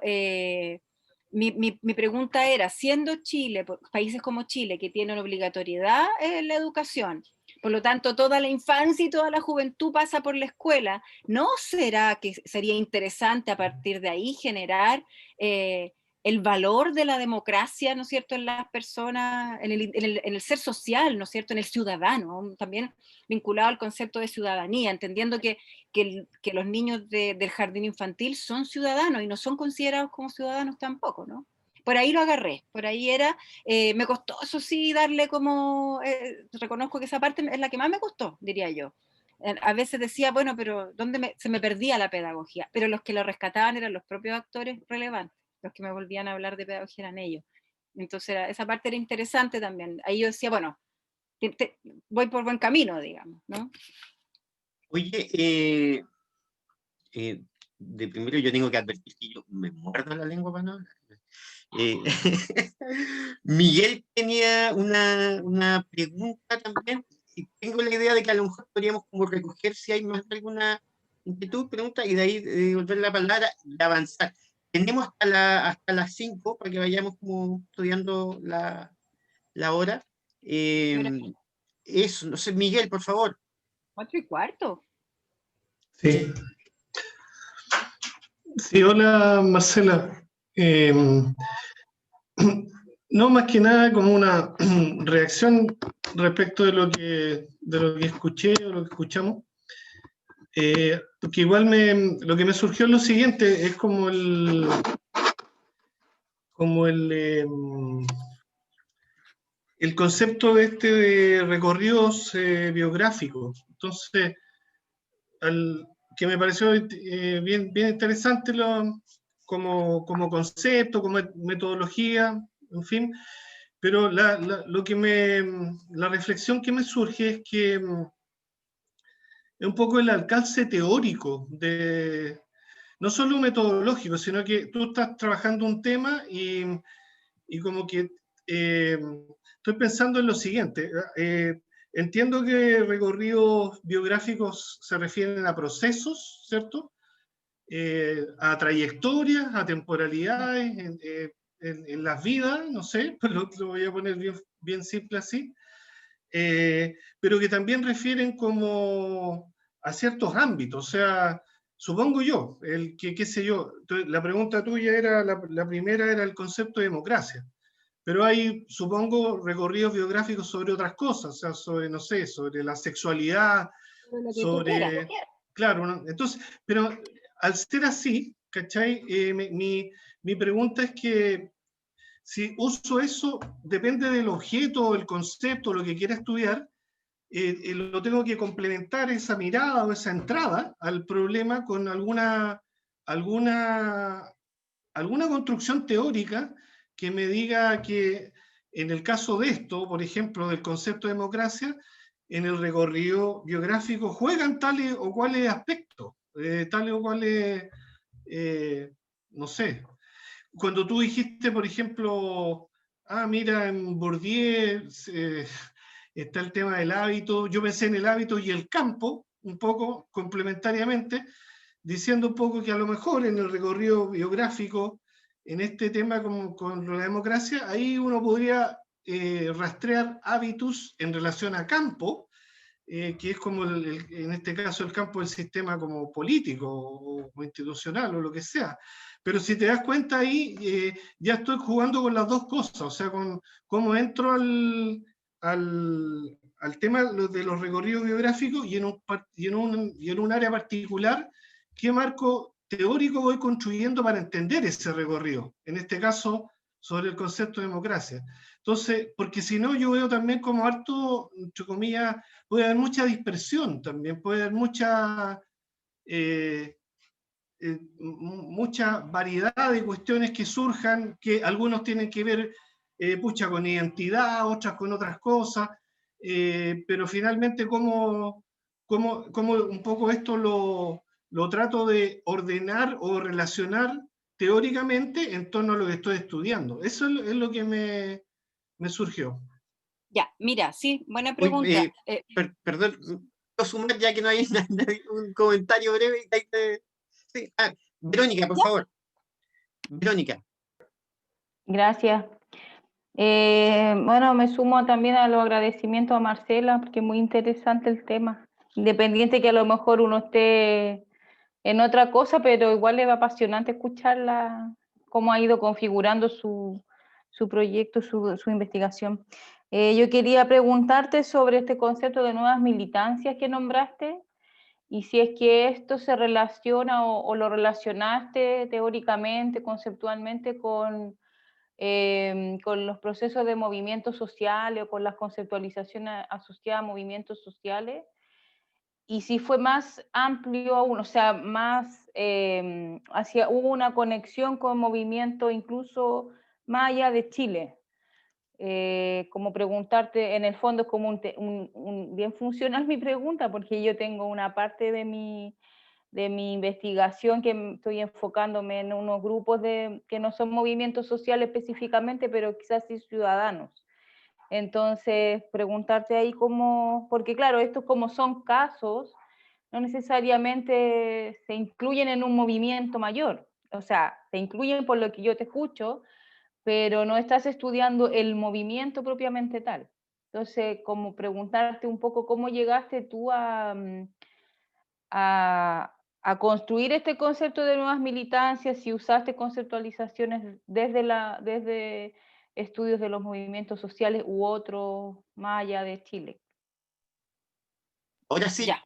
mi pregunta era, siendo Chile, países como Chile, que tienen obligatoriedad en la educación, por lo tanto, toda la infancia y toda la juventud pasa por la escuela, ¿no será que sería interesante a partir de ahí generar el valor de la democracia, ¿no es cierto?, en las personas, en el ser social, ¿no es cierto?, en el ciudadano, también vinculado al concepto de ciudadanía, entendiendo que los niños del jardín infantil son ciudadanos y no son considerados como ciudadanos tampoco, ¿no? Por ahí lo agarré, por ahí era, me costó, eso sí, darle como, reconozco que esa parte es la que más me costó, diría yo. A veces decía, bueno, pero ¿dónde se me perdía la pedagogía? Pero los que lo rescataban eran los propios actores relevantes, los que me volvían a hablar de pedagogía eran ellos. Entonces esa parte era interesante también. Ahí yo decía, bueno, voy por buen camino, digamos, ¿no? Oye, de primero yo tengo que advertir que yo me muerdo la lengua para no hablar. Miguel tenía una pregunta también, y tengo la idea de que a lo mejor podríamos como recoger si hay más alguna inquietud, pregunta, y de ahí devolver la palabra y avanzar. Tenemos hasta las 5 para que vayamos como estudiando la hora. Eso, no sé, Miguel, por favor. 4:15. Sí. Sí, hola Marcela. No, más que nada como una reacción respecto de lo que escuché o lo que escuchamos. Porque igual lo que me surgió es lo siguiente, es como el concepto de recorridos biográficos. Entonces, que me pareció bien interesante como concepto, como metodología, en fin, pero la reflexión que me surge es que es un poco el alcance teórico, no solo metodológico, sino que tú estás trabajando un tema y como que estoy pensando en lo siguiente. Entiendo que recorridos biográficos se refieren a procesos, ¿cierto? A trayectorias, a temporalidades, en las vidas, no sé, lo voy a poner bien simple así, pero que también refieren como a ciertos ámbitos, o sea, supongo yo, qué sé yo, la pregunta tuya era, la primera era el concepto de democracia, pero hay, supongo, recorridos biográficos sobre otras cosas, o sea, sobre, no sé, sobre la sexualidad, sobre... Claro, ¿no? Entonces, pero al ser así, ¿cachai? Mi pregunta es que si uso eso, depende del objeto, el concepto, lo que quiera estudiar, lo tengo que complementar esa mirada o esa entrada al problema con alguna alguna construcción teórica que me diga que en el caso de esto, por ejemplo, del concepto de democracia, en el recorrido biográfico juegan tales o cuales aspectos, tales o cuales, no sé. Cuando tú dijiste, por ejemplo, mira, en Bourdieu está el tema del hábito, yo pensé en el hábito y el campo, un poco complementariamente, diciendo un poco que a lo mejor en el recorrido biográfico, en este tema con la democracia, ahí uno podría rastrear hábitos en relación a campo, que es como en este caso el campo del sistema como político o institucional o lo que sea. Pero si te das cuenta ahí, ya estoy jugando con las dos cosas, o sea, con cómo entro al tema de los recorridos biográficos y en un área particular, qué marco teórico voy construyendo para entender ese recorrido, en este caso sobre el concepto de democracia. Entonces, porque si no, yo veo también como harto, entre comillas, puede haber mucha dispersión también, puede haber mucha variedad de cuestiones que surjan, que algunos tienen que ver, pucha, con identidad, otras con otras cosas, pero finalmente cómo un poco esto lo trato de ordenar o relacionar teóricamente en torno a lo que estoy estudiando. Eso es lo que me surgió. Ya, mira, sí, buena Uy, pregunta. perdón, puedo sumar ya que no hay un comentario breve. Sí. Verónica, por favor. Verónica. Gracias. Bueno, me sumo también a los agradecimientos a Marcela, porque es muy interesante el tema. Independiente que a lo mejor uno esté en otra cosa, pero igual es apasionante escucharla, cómo ha ido configurando su proyecto, su investigación. Yo quería preguntarte sobre este concepto de nuevas militancias que nombraste, y si es que esto se relaciona o lo relacionaste teóricamente, conceptualmente con los procesos de movimientos sociales o con las conceptualizaciones asociadas a movimientos sociales, y si fue más amplio aún, o sea, más hubo una conexión con movimientos incluso más allá de Chile. Como preguntarte, en el fondo es como bien funcional mi pregunta, porque yo tengo una parte de mi investigación que estoy enfocándome en unos grupos que no son movimientos sociales específicamente, pero quizás sí ciudadanos. Entonces, preguntarte ahí cómo, porque claro, estos como son casos, no necesariamente se incluyen en un movimiento mayor, o sea, se incluyen por lo que yo te escucho, pero no estás estudiando el movimiento propiamente tal. Entonces, como preguntarte un poco cómo llegaste tú a construir este concepto de nuevas militancias, si usaste conceptualizaciones desde estudios de los movimientos sociales u otros más allá de Chile. Ahora sí, Ya.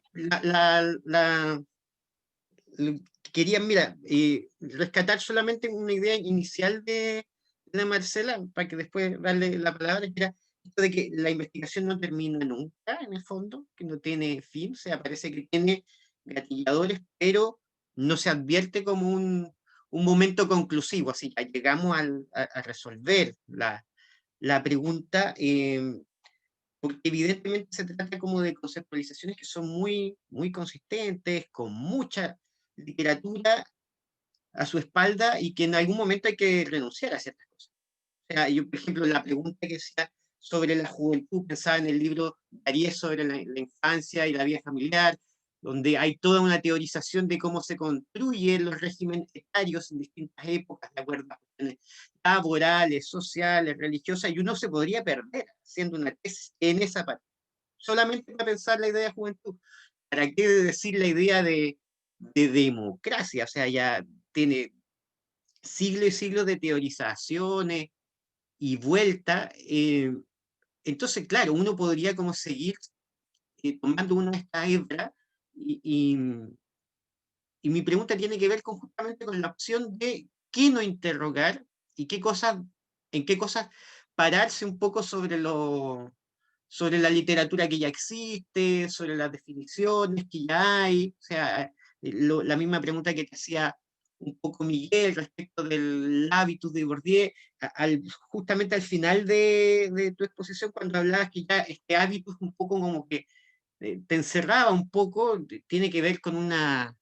Quería, mira, rescatar solamente una idea inicial de Marcela, para que después darle la palabra, que era esto de que la investigación no termina nunca, en el fondo, que no tiene fin, o sea, parece que tiene gatilladores, pero no se advierte como un momento conclusivo, así que llegamos a resolver la pregunta, porque evidentemente se trata como de conceptualizaciones que son muy consistentes, con mucha literatura a su espalda y que en algún momento hay que renunciar a ciertas cosas. O sea, yo, por ejemplo, la pregunta que sea sobre la juventud, pensaba en el libro de Aries sobre la infancia y la vida familiar, donde hay toda una teorización de cómo se construyen los regímenes etarios en distintas épocas, de acuerdo a cuestiones laborales, sociales, religiosas, y uno se podría perder haciendo una tesis en esa parte. Solamente para pensar la idea de juventud. ¿Para qué decir la idea de democracia? O sea, ya tiene siglos y siglos de teorizaciones y vuelta. Entonces, claro, uno podría como seguir tomando una de estas hebras y mi pregunta tiene que ver justamente con la opción de qué no interrogar y en qué cosas pararse un poco sobre la literatura que ya existe, sobre las definiciones que ya hay. O sea, la misma pregunta que te hacía un poco Miguel respecto del hábitus de Bourdieu, justamente al final de tu exposición, cuando hablabas que ya este hábitus un poco como que te encerraba un poco, tiene que ver con una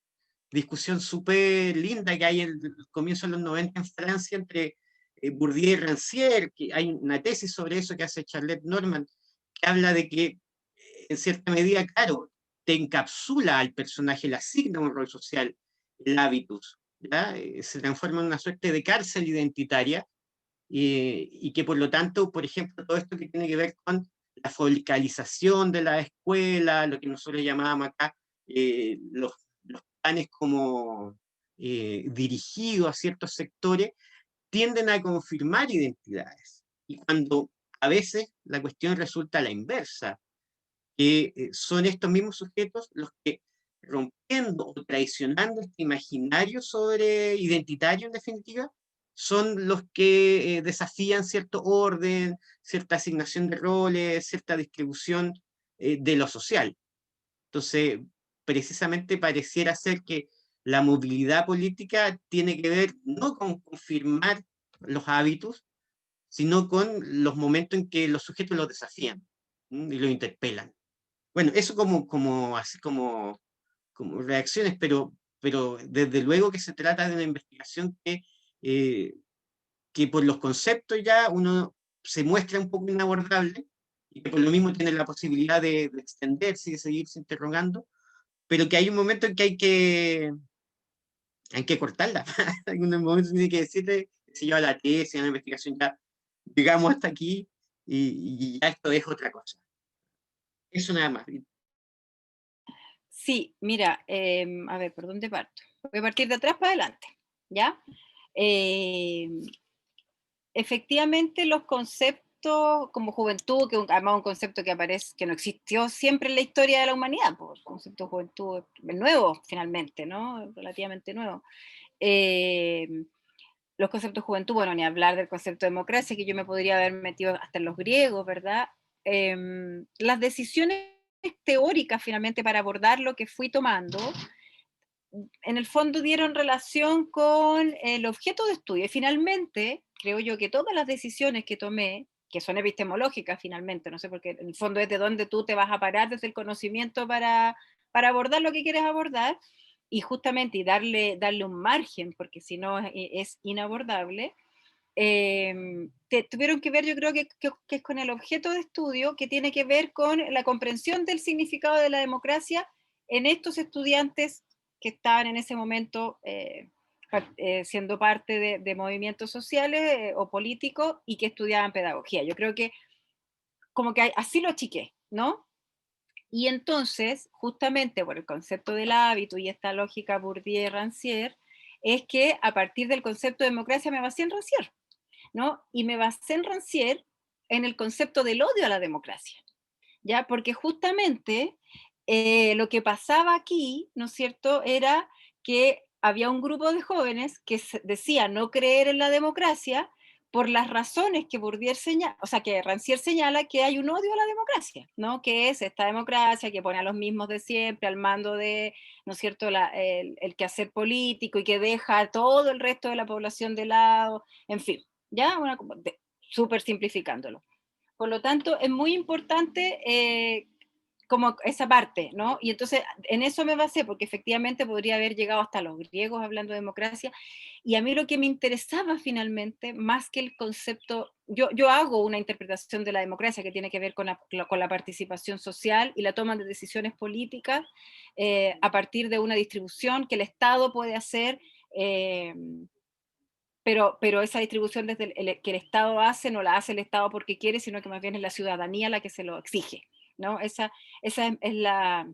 discusión súper linda que hay en el comienzo de los 90 en Francia entre Bourdieu y Rancière, que hay una tesis sobre eso que hace Charlotte Norman, que habla de que en cierta medida, claro, te encapsula al personaje, le asigna un rol social, el hábitus, ¿ya? Se transforma en una suerte de cárcel identitaria, y que por lo tanto, por ejemplo, todo esto que tiene que ver con la focalización de la escuela, lo que nosotros llamábamos acá los planes como dirigidos a ciertos sectores, tienden a confirmar identidades. Y cuando a veces la cuestión resulta a la inversa, que son estos mismos sujetos los que, rompiendo o traicionando este imaginario sobre identitario en definitiva, son los que desafían cierto orden, cierta asignación de roles, cierta distribución de lo social. Entonces, precisamente pareciera ser que la movilidad política tiene que ver no con confirmar los hábitos, sino con los momentos en que los sujetos los desafían y los interpelan. Bueno, eso así como reacciones, pero desde luego que se trata de una investigación eh, que por los conceptos ya uno se muestra un poco inabordable, y que por lo mismo tiene la posibilidad de extenderse y de seguirse interrogando, pero que hay un momento en que hay que cortarla. Hay un momento en que hay que decirle, si yo a la tesis, a la investigación, ya llegamos hasta aquí y ya esto es otra cosa. Eso nada más. Sí, mira, a ver, ¿por dónde parto? Voy a partir de atrás para adelante, ¿ya? Efectivamente, los conceptos como juventud, además un concepto que aparece, que no existió siempre en la historia de la humanidad, pues el concepto de juventud es nuevo, finalmente, ¿no? Relativamente nuevo. Los conceptos de juventud, bueno, ni hablar del concepto de democracia, que yo me podría haber metido hasta en los griegos, ¿verdad? Las decisiones teóricas, finalmente, para abordar lo que fui tomando, en el fondo dieron relación con el objeto de estudio. Y finalmente, creo yo que todas las decisiones que tomé, que son epistemológicas finalmente, no sé, porque en el fondo es de dónde tú te vas a parar desde el conocimiento para abordar lo que quieres abordar, y justamente y darle un margen, porque si no es inabordable, tuvieron que ver, yo creo que es con el objeto de estudio, que tiene que ver con la comprensión del significado de la democracia en estos estudiantes que estaban en ese momento siendo parte de movimientos sociales o políticos y que estudiaban pedagogía. Yo creo que como que así lo achiqué, ¿no? Y entonces, justamente por el concepto del hábito y esta lógica Bourdieu-Rancière, es que a partir del concepto de democracia me basé en Rancière, ¿no? Y me basé en Rancière en el concepto del odio a la democracia, ¿ya? Porque justamente lo que pasaba aquí, ¿no es cierto?, era que había un grupo de jóvenes que decía no creer en la democracia por las razones que Bourdieu señala, o sea, que Rancière señala que hay un odio a la democracia, ¿no? Que es esta democracia que pone a los mismos de siempre al mando de, ¿no es cierto?, el quehacer político y que deja a todo el resto de la población de lado, en fin, ya, súper simplificándolo. Por lo tanto, es muy importante como esa parte, ¿no? Y entonces en eso me basé, porque efectivamente podría haber llegado hasta los griegos hablando de democracia, y a mí lo que me interesaba finalmente, más que el concepto, yo hago una interpretación de la democracia que tiene que ver con la participación social y la toma de decisiones políticas a partir de una distribución que el Estado puede hacer, pero esa distribución desde que el Estado hace, no la hace el Estado porque quiere, sino que más bien es la ciudadanía la que se lo exige, ¿no? Esa es la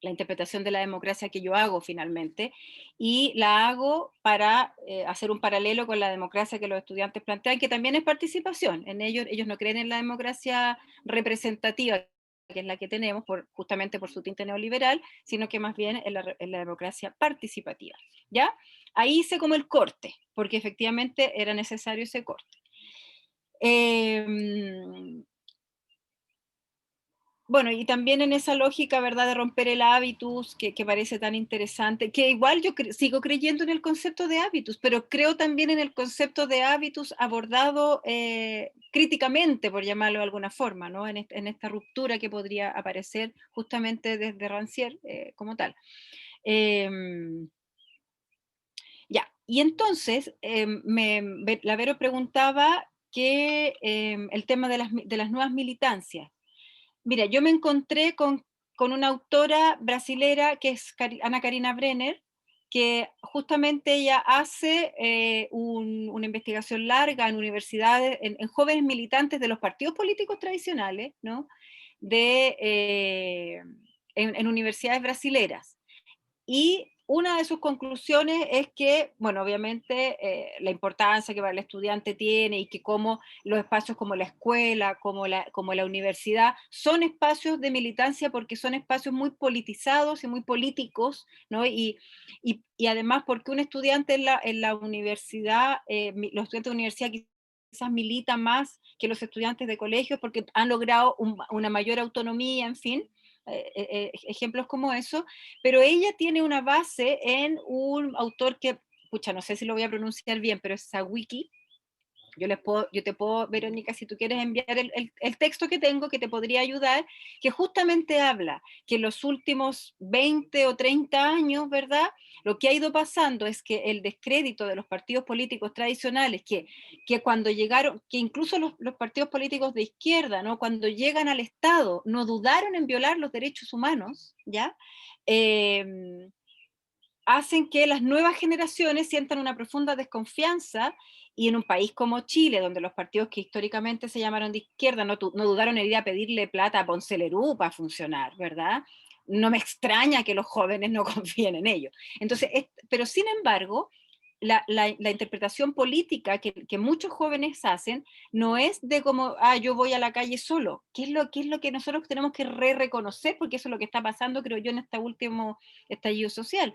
interpretación de la democracia que yo hago finalmente, y la hago para hacer un paralelo con la democracia que los estudiantes plantean, que también es participación. En ellos no creen en la democracia representativa, que es la que tenemos, justamente por su tinte neoliberal, sino que más bien en la democracia participativa, ¿ya? Ahí hice como el corte, porque efectivamente era necesario ese corte. Bueno, y también en esa lógica, ¿verdad?, de romper el hábitus, que parece tan interesante, que igual yo sigo creyendo en el concepto de hábitus, pero creo también en el concepto de hábitus abordado críticamente, por llamarlo de alguna forma, ¿no? En esta ruptura que podría aparecer justamente desde Rancière como tal. Ya, y entonces la Vero preguntaba que el tema de las nuevas militancias. Mira, yo me encontré con una autora brasilera que es Ana Karina Brenner, que justamente ella hace una investigación larga en universidades, en jóvenes militantes de los partidos políticos tradicionales, ¿no? En universidades brasileras. Y una de sus conclusiones es que, bueno, obviamente la importancia que para el estudiante tiene y que como los espacios como la escuela, como la universidad, son espacios de militancia porque son espacios muy politizados y muy políticos, ¿no? Y además porque un estudiante en la universidad, los estudiantes de universidad quizás militan más que los estudiantes de colegios porque han logrado una mayor autonomía, en fin, ejemplos como eso, pero ella tiene una base en un autor que, pucha, no sé si lo voy a pronunciar bien, pero es Sawiki. Yo te puedo, Verónica, si tú quieres enviar el texto que tengo, que te podría ayudar, que justamente habla que en los últimos 20 o 30 años, ¿verdad? Lo que ha ido pasando es que el descrédito de los partidos políticos tradicionales, que cuando llegaron, que incluso los partidos políticos de izquierda, ¿no? Cuando llegan al Estado, no dudaron en violar los derechos humanos, ¿ya? Hacen que las nuevas generaciones sientan una profunda desconfianza y en un país como Chile, donde los partidos que históricamente se llamaron de izquierda no dudaron en ir a pedirle plata a Ponce Lerú para funcionar, ¿verdad? No me extraña que los jóvenes no confíen en ellos. Entonces, pero sin embargo, la interpretación política que muchos jóvenes hacen no es de como, yo voy a la calle solo. ¿Qué es lo que nosotros tenemos que reconocer? Porque eso es lo que está pasando, creo yo, en este último estallido social,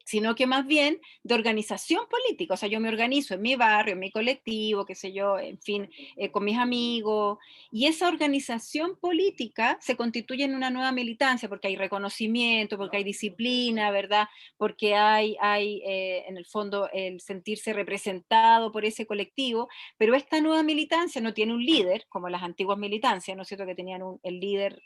sino que más bien de organización política. O sea, yo me organizo en mi barrio, en mi colectivo, qué sé yo, en fin, con mis amigos, y esa organización política se constituye en una nueva militancia, porque hay reconocimiento, porque hay disciplina, ¿verdad? Porque hay en el fondo, el sentirse representado por ese colectivo, pero esta nueva militancia no tiene un líder, como las antiguas militancias, ¿no es cierto?, que tenían el líder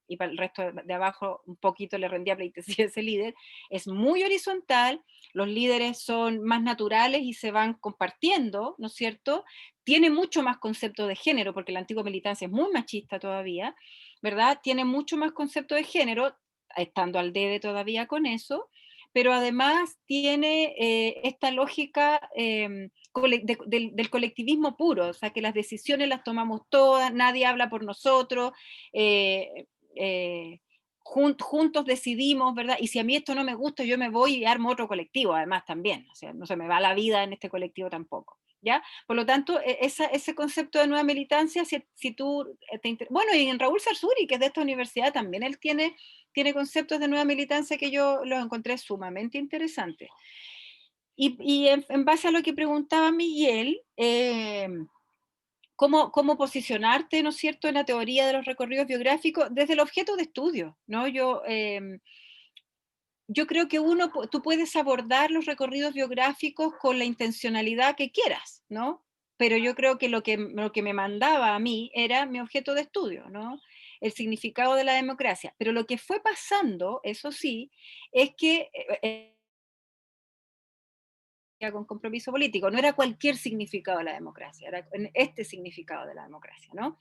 y para el resto de abajo un poquito le rendía pleitesía a ese líder. Es muy horizontal, los líderes son más naturales y se van compartiendo, ¿no es cierto? Tiene mucho más concepto de género, porque la antigua militancia es muy machista todavía, ¿verdad? Tiene mucho más concepto de género, estando al debe todavía con eso, pero además tiene esta lógica del colectivismo puro, o sea, que las decisiones las tomamos todas, nadie habla por nosotros, eh, eh, juntos decidimos, ¿verdad? Y si a mí esto no me gusta, yo me voy y armo otro colectivo, además también, o sea, no se me va la vida en este colectivo tampoco, ¿ya? Por lo tanto, ese concepto de nueva militancia, si tú bueno, y en Raúl Sarsuri, que es de esta universidad, también él tiene conceptos de nueva militancia que yo los encontré sumamente interesantes. Y en base a lo que preguntaba Miguel, cómo posicionarte, ¿no es cierto?, en la teoría de los recorridos biográficos desde el objeto de estudio, ¿no? Yo creo que tú puedes abordar los recorridos biográficos con la intencionalidad que quieras, ¿no? Pero yo creo que lo que me mandaba a mí era mi objeto de estudio, ¿no? El significado de la democracia. Pero lo que fue pasando, eso sí, es que con compromiso político, no era cualquier significado de la democracia, era este significado de la democracia, ¿no?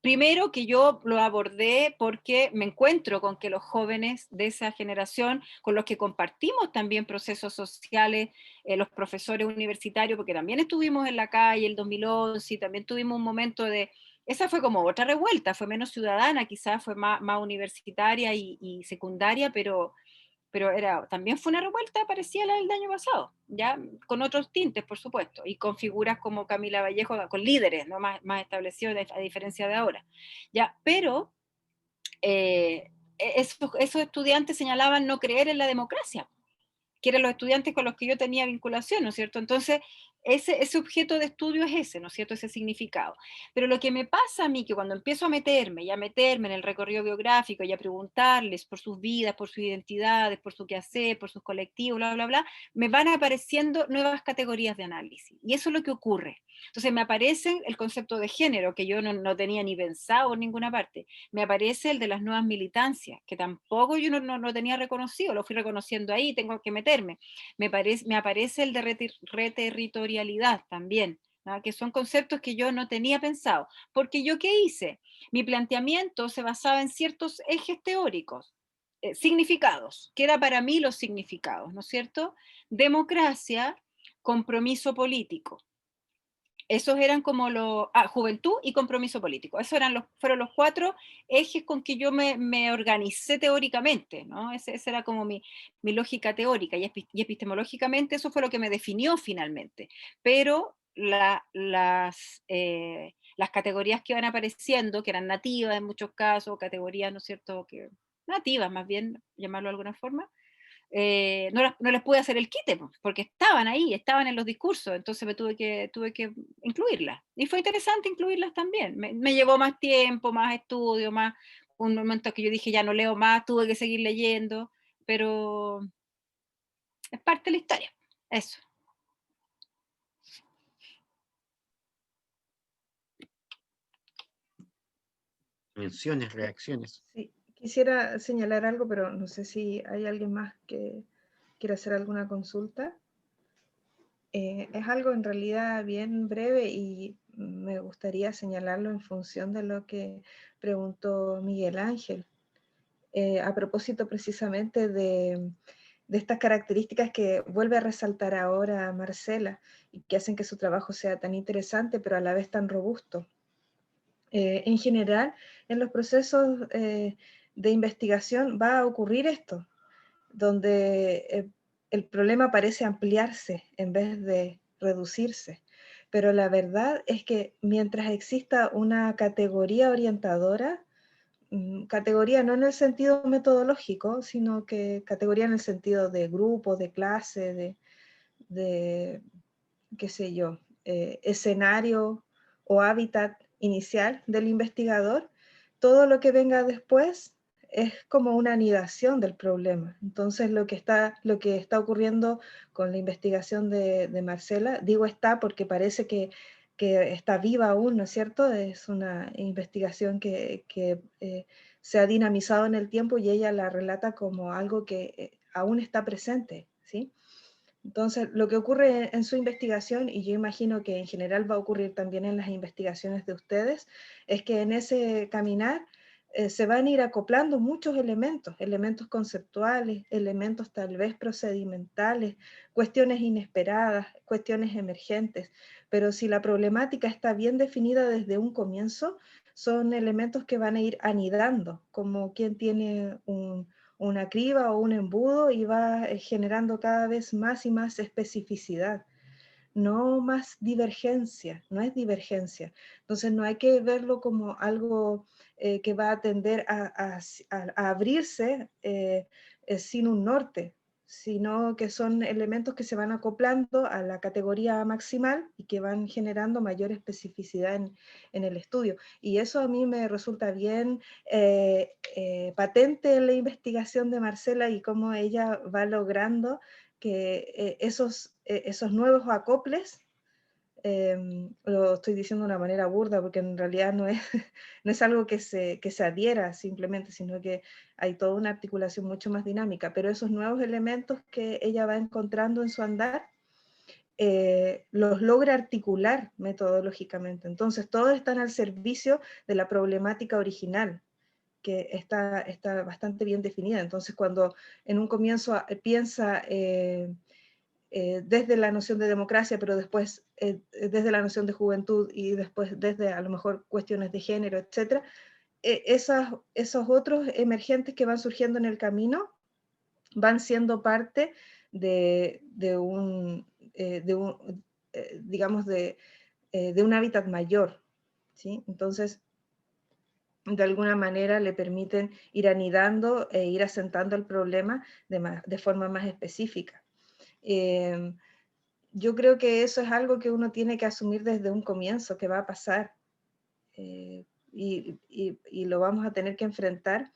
Primero que yo lo abordé porque me encuentro con que los jóvenes de esa generación, con los que compartimos también procesos sociales, los profesores universitarios, porque también estuvimos en la calle el 2011 y también tuvimos un momento esa fue como otra revuelta, fue menos ciudadana, quizás fue más universitaria y secundaria, pero también fue una revuelta parecida a la del año pasado, ya con otros tintes, por supuesto, y con figuras como Camila Vallejo, con líderes, ¿no?, más establecidos a diferencia de ahora, ya, pero esos estudiantes señalaban no creer en la democracia, que eran los estudiantes con los que yo tenía vinculación, ¿no es cierto? Entonces, ese objeto de estudio es ese, ¿no es cierto? Ese significado. Pero lo que me pasa a mí, que cuando empiezo a meterme en el recorrido biográfico y a preguntarles por sus vidas, por sus identidades, por su quehacer, por sus colectivos, bla, bla, bla, me van apareciendo nuevas categorías de análisis. Y eso es lo que ocurre. Entonces me aparece el concepto de género, que yo no tenía ni pensado en ninguna parte. Me aparece el de las nuevas militancias, que tampoco yo no tenía reconocido, lo fui reconociendo ahí, tengo que meterme. Me aparece el de reterritorialidad también, ¿no? Que son conceptos que yo no tenía pensado. Porque yo, ¿qué hice? Mi planteamiento se basaba en ciertos ejes teóricos, significados, que era para mí los significados, ¿no es cierto? Democracia, compromiso político. Esos eran como juventud y compromiso político. Esos fueron los 4 ejes con que yo me organicé teóricamente, ¿no? Esa era como mi lógica teórica, y epistemológicamente eso fue lo que me definió finalmente. Pero las categorías que van apareciendo, que eran nativas en muchos casos, categorías, ¿no es cierto?, nativas más bien, llamarlo de alguna forma, no les pude hacer el quite, porque estaban ahí, estaban en los discursos, entonces tuve que incluirlas. Y fue interesante incluirlas también. Me llevó más tiempo, más estudio, más un momento que yo dije, ya no leo más, tuve que seguir leyendo, pero es parte de la historia. Eso. Menciones, reacciones. Sí, quisiera señalar algo, pero no sé si hay alguien más que quiera hacer alguna consulta. Es algo en realidad bien breve y me gustaría señalarlo en función de lo que preguntó Miguel Ángel. A propósito precisamente de estas características que vuelve a resaltar ahora Marcela y que hacen que su trabajo sea tan interesante, pero a la vez tan robusto. En general, en los procesos de investigación va a ocurrir esto, donde el problema parece ampliarse en vez de reducirse. Pero la verdad es que mientras exista una categoría orientadora, categoría no en el sentido metodológico, sino que categoría en el sentido de grupo, de clase, de qué sé yo, escenario o hábitat inicial del investigador, todo lo que venga después es como una anidación del problema. Entonces lo que está ocurriendo con la investigación de Marcela, digo está porque parece que está viva aún, ¿no es cierto? Es una investigación que se ha dinamizado en el tiempo y ella la relata como algo que aún está presente, ¿sí? Entonces, lo que ocurre en su investigación, y yo imagino que en general va a ocurrir también en las investigaciones de ustedes, es que en ese caminar se van a ir acoplando muchos elementos, elementos conceptuales, elementos tal vez procedimentales, cuestiones inesperadas, cuestiones emergentes, pero si la problemática está bien definida desde un comienzo, son elementos que van a ir anidando, como quien tiene una criba o un embudo y va generando cada vez más y más especificidad, no más divergencia, no es divergencia. Entonces no hay que verlo como algo que va a tender a abrirse sin un norte, sino que son elementos que se van acoplando a la categoría maximal y que van generando mayor especificidad en el estudio. Y eso a mí me resulta bien patente en la investigación de Marcela y cómo ella va logrando que esos nuevos acoples, lo estoy diciendo de una manera burda porque en realidad no es algo que se adhiera simplemente, sino que hay toda una articulación mucho más dinámica, pero esos nuevos elementos que ella va encontrando en su andar, los logra articular metodológicamente. Entonces todos están al servicio de la problemática original, que está bastante bien definida. Entonces cuando en un comienzo piensa desde la noción de democracia, pero después desde la noción de juventud y después desde a lo mejor cuestiones de género, etc., esos otros emergentes que van surgiendo en el camino van siendo parte de un hábitat mayor, ¿sí? Entonces, de alguna manera le permiten ir anidando e ir asentando el problema de forma más específica. yo creo que eso es algo que uno tiene que asumir desde un comienzo, que va a pasar, y lo vamos a tener que enfrentar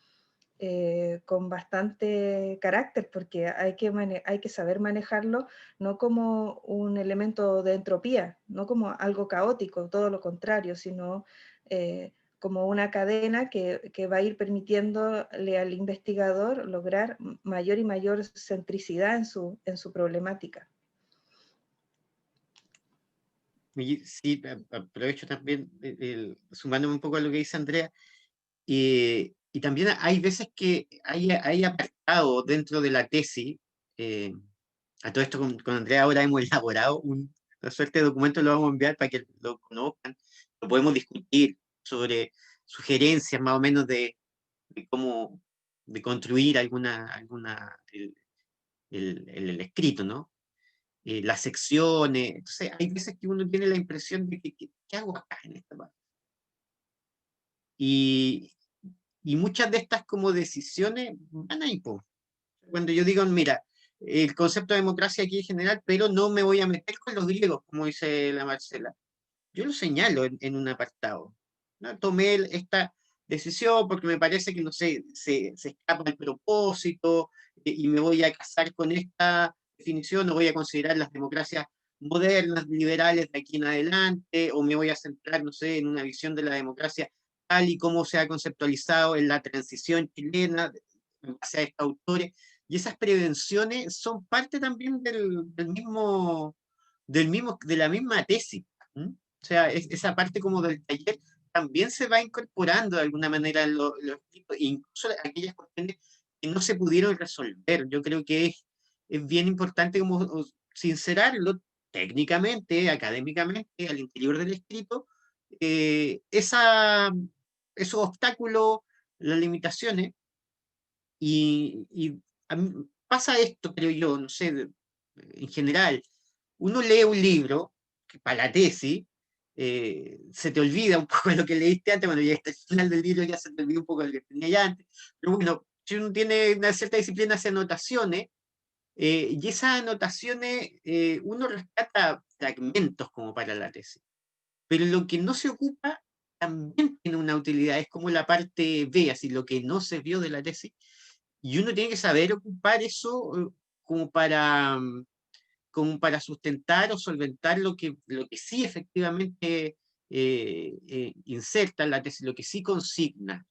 con bastante carácter, porque hay que saber manejarlo no como un elemento de entropía, no como algo caótico, todo lo contrario, sino como una cadena que va a ir permitiéndole al investigador lograr mayor y mayor centricidad en su problemática. Sí, aprovecho también, sumándome un poco a lo que dice Andrea, y también hay veces que hay apartado dentro de la tesis, a todo esto con Andrea ahora hemos elaborado una suerte de documento, lo vamos a enviar para que lo conozcan, lo podemos discutir sobre sugerencias más o menos de cómo de construir el escrito, ¿no? Las secciones. Entonces, hay veces que uno tiene la impresión de que, ¿qué hago acá en esta parte? Y muchas de estas como decisiones van ahí, po. Cuando yo digo, mira, el concepto de democracia aquí es general, pero no me voy a meter con los griegos, como dice la Marcela. Yo lo señalo en un apartado, ¿no? Tomé esta decisión porque me parece que, no sé, se escapa el propósito, y me voy a casar con esta definición, no voy a considerar las democracias modernas, liberales de aquí en adelante, o me voy a centrar, no sé, en una visión de la democracia tal y como se ha conceptualizado en la transición chilena, en base a estos autores, y esas prevenciones son parte también de la misma tesis. ¿Mm? O sea, esa parte como del taller también se va incorporando de alguna manera en los escritos, incluso aquellas cuestiones que no se pudieron resolver. Yo creo que es bien importante como sincerarlo técnicamente, académicamente, al interior del escrito, esos obstáculos, las limitaciones, y a mí pasa esto, creo yo, no sé, en general, uno lee un libro, que para la tesis, se te olvida un poco de lo que leíste antes, bueno, ya está el final del libro, ya se te olvida un poco de lo que tenía ya antes, pero bueno, si uno tiene una cierta disciplina, hace anotaciones, y esas anotaciones, uno rescata fragmentos como para la tesis, pero lo que no se ocupa también tiene una utilidad, es como la parte B, así lo que no se vio de la tesis, y uno tiene que saber ocupar eso, como como para sustentar o solventar lo que sí efectivamente inserta en la tesis, lo que sí consigna,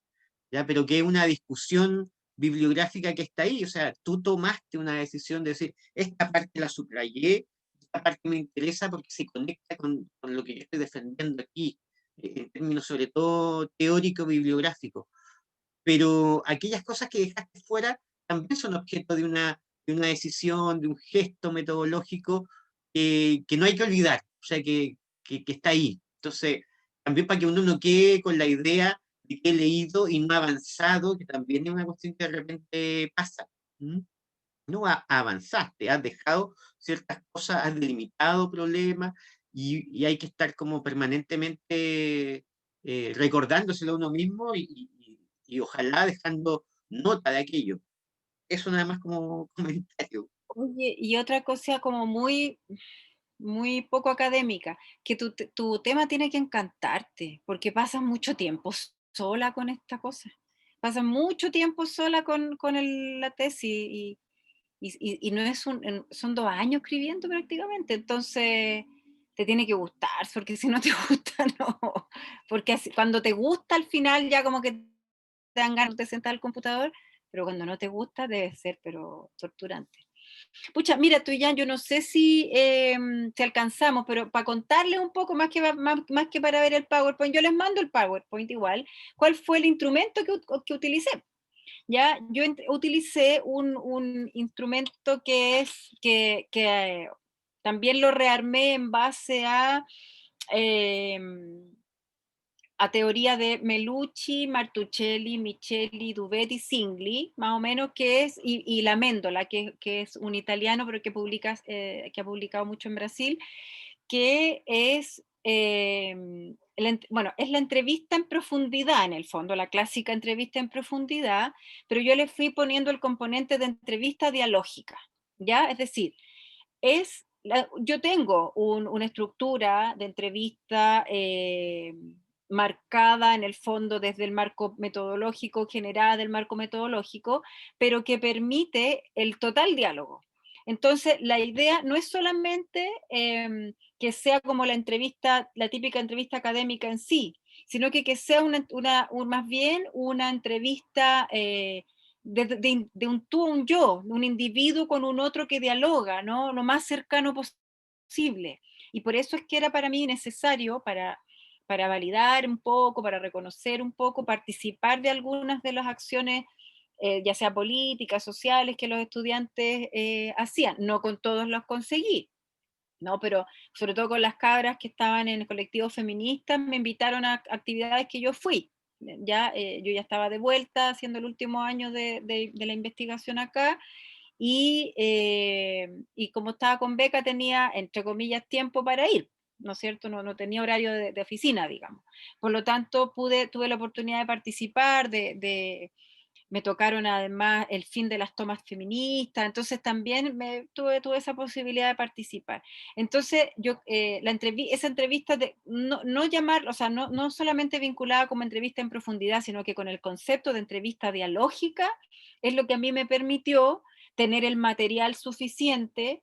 ¿ya? Pero que es una discusión bibliográfica que está ahí, o sea, tú tomaste una decisión de decir, esta parte la subrayé, esta parte me interesa porque se conecta con lo que yo estoy defendiendo aquí, en términos sobre todo teórico-bibliográficos, pero aquellas cosas que dejaste fuera también son objeto de una decisión, de un gesto metodológico, que no hay que olvidar, o sea, que está ahí. Entonces, también para que uno no quede con la idea de que he leído y no ha avanzado, que también es una cuestión que de repente pasa. ¿Mm? No avanzaste, has dejado ciertas cosas, has delimitado problemas, y hay que estar como permanentemente recordándoselo a uno mismo, y ojalá dejando nota de aquello. Eso nada más como comentario. Oye, y otra cosa como muy, muy poco académica, que tu tema tiene que encantarte, porque pasas mucho tiempo sola con esta cosa. Pasas mucho tiempo sola con la tesis, y no es son 2 años escribiendo prácticamente, entonces te tiene que gustar, porque si no te gusta, no. Porque cuando te gusta al final ya como que te dan ganas de sentar al computador, pero cuando no te gusta debe ser, pero torturante. Pucha, mira, tú ya, yo no sé si alcanzamos, pero para contarles un poco más que para ver el PowerPoint, yo les mando el PowerPoint igual. ¿Cuál fue el instrumento que utilicé? Ya, yo utilicé un instrumento que también lo rearmé en base a teoría de Melucci, Martuchelli, Micheli, Duvetti, Singli, más o menos, y la Méndola, que es un italiano, pero que ha publicado mucho en Brasil, que es, bueno, es la entrevista en profundidad en el fondo, la clásica entrevista en profundidad, pero yo le fui poniendo el componente de entrevista dialógica, ¿ya? Es decir, es yo tengo una estructura de entrevista marcada en el fondo desde el marco metodológico, generada del marco metodológico, pero que permite el total diálogo. Entonces, la idea no es solamente que sea como la entrevista, la típica entrevista académica en sí, sino que sea más bien una entrevista de un tú a un yo, un individuo con un otro que dialoga, ¿no? Lo más cercano posible. Y por eso es que era para mí necesario, para validar un poco, para reconocer un poco, participar de algunas de las acciones, ya sea políticas, sociales, que los estudiantes hacían. No con todos los conseguí, ¿no? Pero sobre todo con las cabras que estaban en el colectivo feminista, me invitaron a actividades que yo fui. Ya, yo ya estaba de vuelta haciendo el último año de la investigación acá, y como estaba con beca tenía, entre comillas, tiempo para ir, ¿no es cierto? No tenía horario de oficina, digamos. Por lo tanto, tuve la oportunidad de participar, me tocaron además el fin de las tomas feministas, entonces también tuve esa posibilidad de participar. Entonces, yo, esa entrevista, no llamar, o sea, no solamente vinculada como entrevista en profundidad, sino que con el concepto de entrevista dialógica, es lo que a mí me permitió tener el material suficiente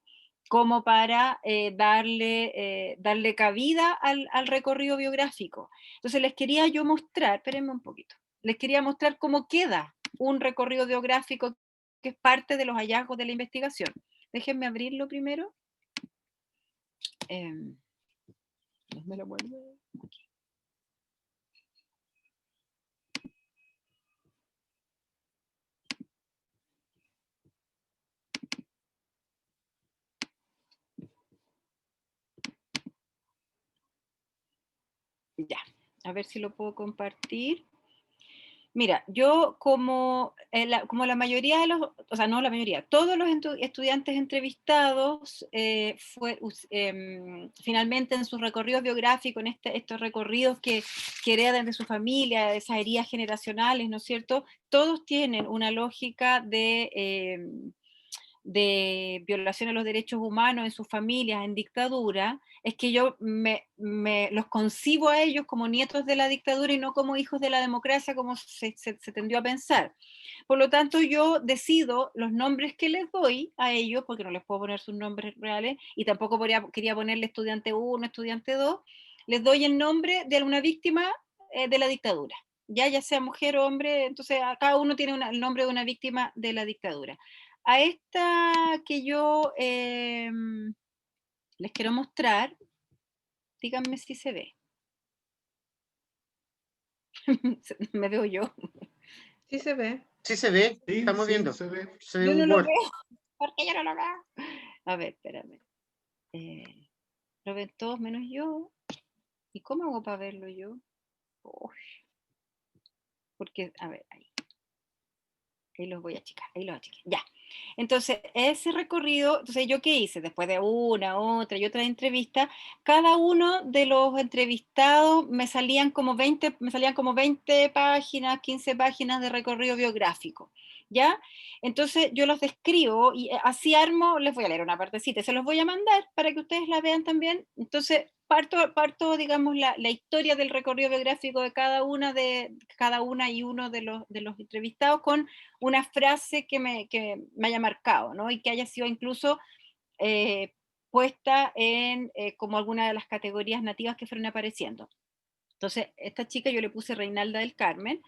como para darle cabida al recorrido biográfico. Entonces les quería yo mostrar, espérenme un poquito, les quería mostrar cómo queda un recorrido biográfico que es parte de los hallazgos de la investigación. Déjenme abrirlo primero. Me lo vuelvo aquí. Ya, a ver si lo puedo compartir. Mira, yo como la mayoría de los, o sea, no la mayoría, todos los estudiantes entrevistados finalmente en sus recorridos biográficos, en estos recorridos que heredan de su familia, de esas heridas generacionales, ¿no es cierto? Todos tienen una lógica de violación a los derechos humanos en sus familias, en dictadura, es que yo los concibo a ellos como nietos de la dictadura y no como hijos de la democracia, como se tendió a pensar. Por lo tanto, yo decido los nombres que les doy a ellos, porque no les puedo poner sus nombres reales, y tampoco quería ponerle estudiante 1, estudiante 2, les doy el nombre de una víctima de la dictadura. Ya sea mujer o hombre, entonces cada uno tiene el nombre de una víctima de la dictadura. A esta que yo les quiero mostrar, díganme si se ve. Me veo yo. Sí se ve. Sí se ve, Sí, estamos sí, viendo. se ve. Se ve Yo no un lo Word. veo. ¿Por qué yo no lo veo? A ver, espérame. Lo ven todos menos yo. ¿Y cómo hago para verlo yo? Uy. Porque, a ver, ahí los voy a achicar, ahí los achiqué. Ya. Entonces, ese recorrido, entonces, ¿yo qué hice? Después de una, otra y otra entrevista, cada uno de los entrevistados me salían como 20 páginas, 15 páginas de recorrido biográfico, ¿ya? Entonces, yo los describo y así armo, les voy a leer una partecita, se los voy a mandar para que ustedes la vean también. Entonces, parto digamos, la historia del recorrido biográfico de cada una y uno de los entrevistados con una frase que me haya marcado, ¿no? Y que haya sido incluso puesta en como alguna de las categorías nativas que fueron apareciendo. Entonces, esta chica yo le puse Reinalda del Carmen.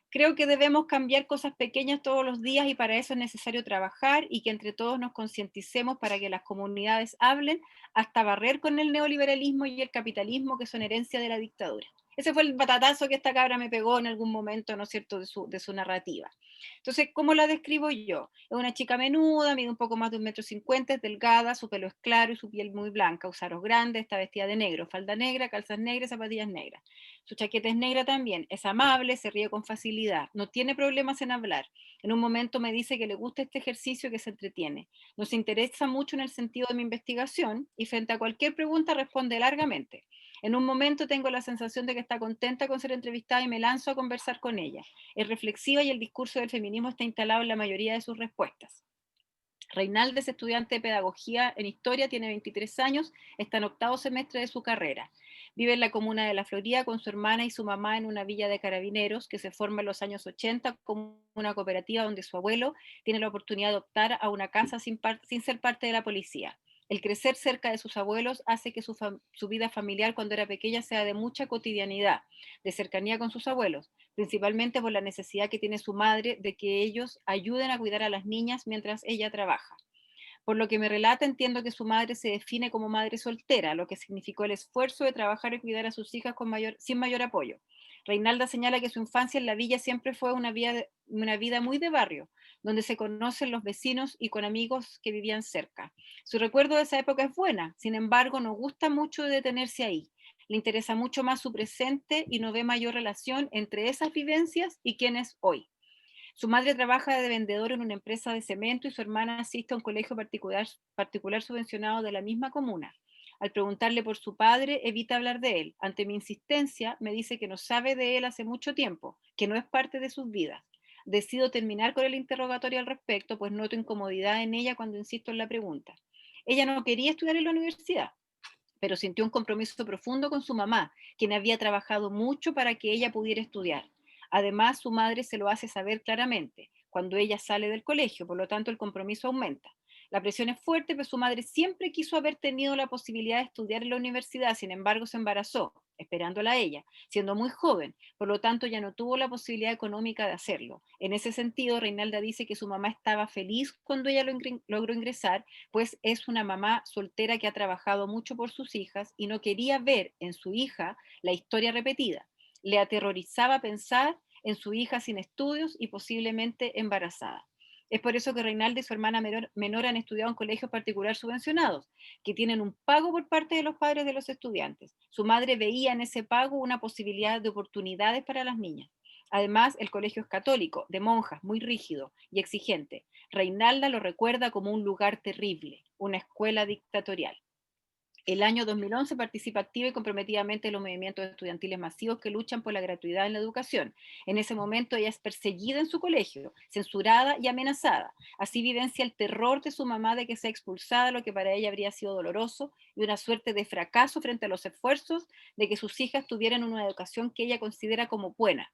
Creo que debemos cambiar cosas pequeñas todos los días y para eso es necesario trabajar y que entre todos nos concienticemos para que las comunidades hablen hasta barrer con el neoliberalismo y el capitalismo que son herencia de la dictadura. Ese fue el batatazo que esta cabra me pegó en algún momento, ¿no es cierto?, de su narrativa. Entonces, ¿cómo la describo yo? Es una chica menuda, mide un poco más de 1,50 m, es delgada, su pelo es claro y su piel muy blanca, usa aros grandes, está vestida de negro, falda negra, calzas negras, zapatillas negras. Su chaqueta es negra también, es amable, se ríe con facilidad, no tiene problemas en hablar. En un momento me dice que le gusta este ejercicio y que se entretiene. Nos interesa mucho en el sentido de mi investigación y frente a cualquier pregunta responde largamente. En un momento tengo la sensación de que está contenta con ser entrevistada y me lanzo a conversar con ella. Es reflexiva y el discurso del feminismo está instalado en la mayoría de sus respuestas. Reinalda es estudiante de pedagogía en historia, tiene 23 años, está en 8º semestre de su carrera. Vive en la comuna de La Florida con su hermana y su mamá en una villa de carabineros que se forma en los años 80 como una cooperativa donde su abuelo tiene la oportunidad de optar a una casa sin ser parte de la policía. El crecer cerca de sus abuelos hace que su vida familiar cuando era pequeña sea de mucha cotidianidad, de cercanía con sus abuelos, principalmente por la necesidad que tiene su madre de que ellos ayuden a cuidar a las niñas mientras ella trabaja. Por lo que me relata, entiendo que su madre se define como madre soltera, lo que significó el esfuerzo de trabajar y cuidar a sus hijas sin mayor apoyo. Reinalda señala que su infancia en la villa siempre fue una vida muy de barrio, donde se conocen los vecinos y con amigos que vivían cerca. Su recuerdo de esa época es buena, sin embargo, no gusta mucho de detenerse ahí. Le interesa mucho más su presente y no ve mayor relación entre esas vivencias y quién es hoy. Su madre trabaja de vendedor en una empresa de cemento y su hermana asiste a un colegio particular subvencionado de la misma comuna. Al preguntarle por su padre, evita hablar de él. Ante mi insistencia, me dice que no sabe de él hace mucho tiempo, que no es parte de sus vidas. Decido terminar con el interrogatorio al respecto, pues noto incomodidad en ella cuando insisto en la pregunta. Ella no quería estudiar en la universidad, pero sintió un compromiso profundo con su mamá, quien había trabajado mucho para que ella pudiera estudiar. Además, su madre se lo hace saber claramente cuando ella sale del colegio, por lo tanto el compromiso aumenta. La presión es fuerte, pero su madre siempre quiso haber tenido la posibilidad de estudiar en la universidad, sin embargo se embarazó, esperándola a ella, siendo muy joven, por lo tanto ya no tuvo la posibilidad económica de hacerlo. En ese sentido, Reinalda dice que su mamá estaba feliz cuando ella logró ingresar, pues es una mamá soltera que ha trabajado mucho por sus hijas y no quería ver en su hija la historia repetida. Le aterrorizaba pensar en su hija sin estudios y posiblemente embarazada. Es por eso que Reinalda y su hermana menor han estudiado en colegios particulares subvencionados, que tienen un pago por parte de los padres de los estudiantes. Su madre veía en ese pago una posibilidad de oportunidades para las niñas. Además, el colegio es católico, de monjas, muy rígido y exigente. Reinalda lo recuerda como un lugar terrible, una escuela dictatorial. El año 2011 participa activa y comprometidamente en los movimientos estudiantiles masivos que luchan por la gratuidad en la educación. En ese momento ella es perseguida en su colegio, censurada y amenazada. Así vivencia el terror de su mamá de que sea expulsada, lo que para ella habría sido doloroso, y una suerte de fracaso frente a los esfuerzos de que sus hijas tuvieran una educación que ella considera como buena.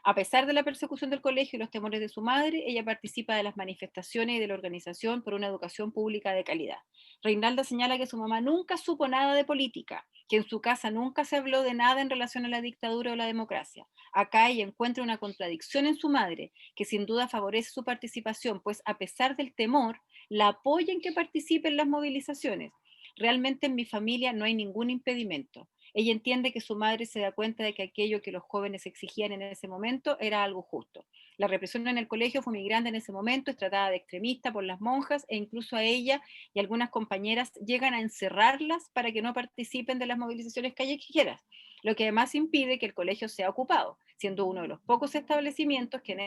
A pesar de la persecución del colegio y los temores de su madre, ella participa de las manifestaciones y de la organización por una educación pública de calidad. Reinalda señala que su mamá nunca supo nada de política, que en su casa nunca se habló de nada en relación a la dictadura o la democracia. Acá ella encuentra una contradicción en su madre, que sin duda favorece su participación, pues a pesar del temor, la apoya en que participe en las movilizaciones. Realmente en mi familia no hay ningún impedimento. Ella entiende que su madre se da cuenta de que aquello que los jóvenes exigían en ese momento era algo justo. La represión en el colegio fue muy grande en ese momento, es tratada de extremista por las monjas e incluso a ella y algunas compañeras llegan a encerrarlas para que no participen de las movilizaciones callejeras, lo que además impide que el colegio sea ocupado, siendo uno de los pocos establecimientos que en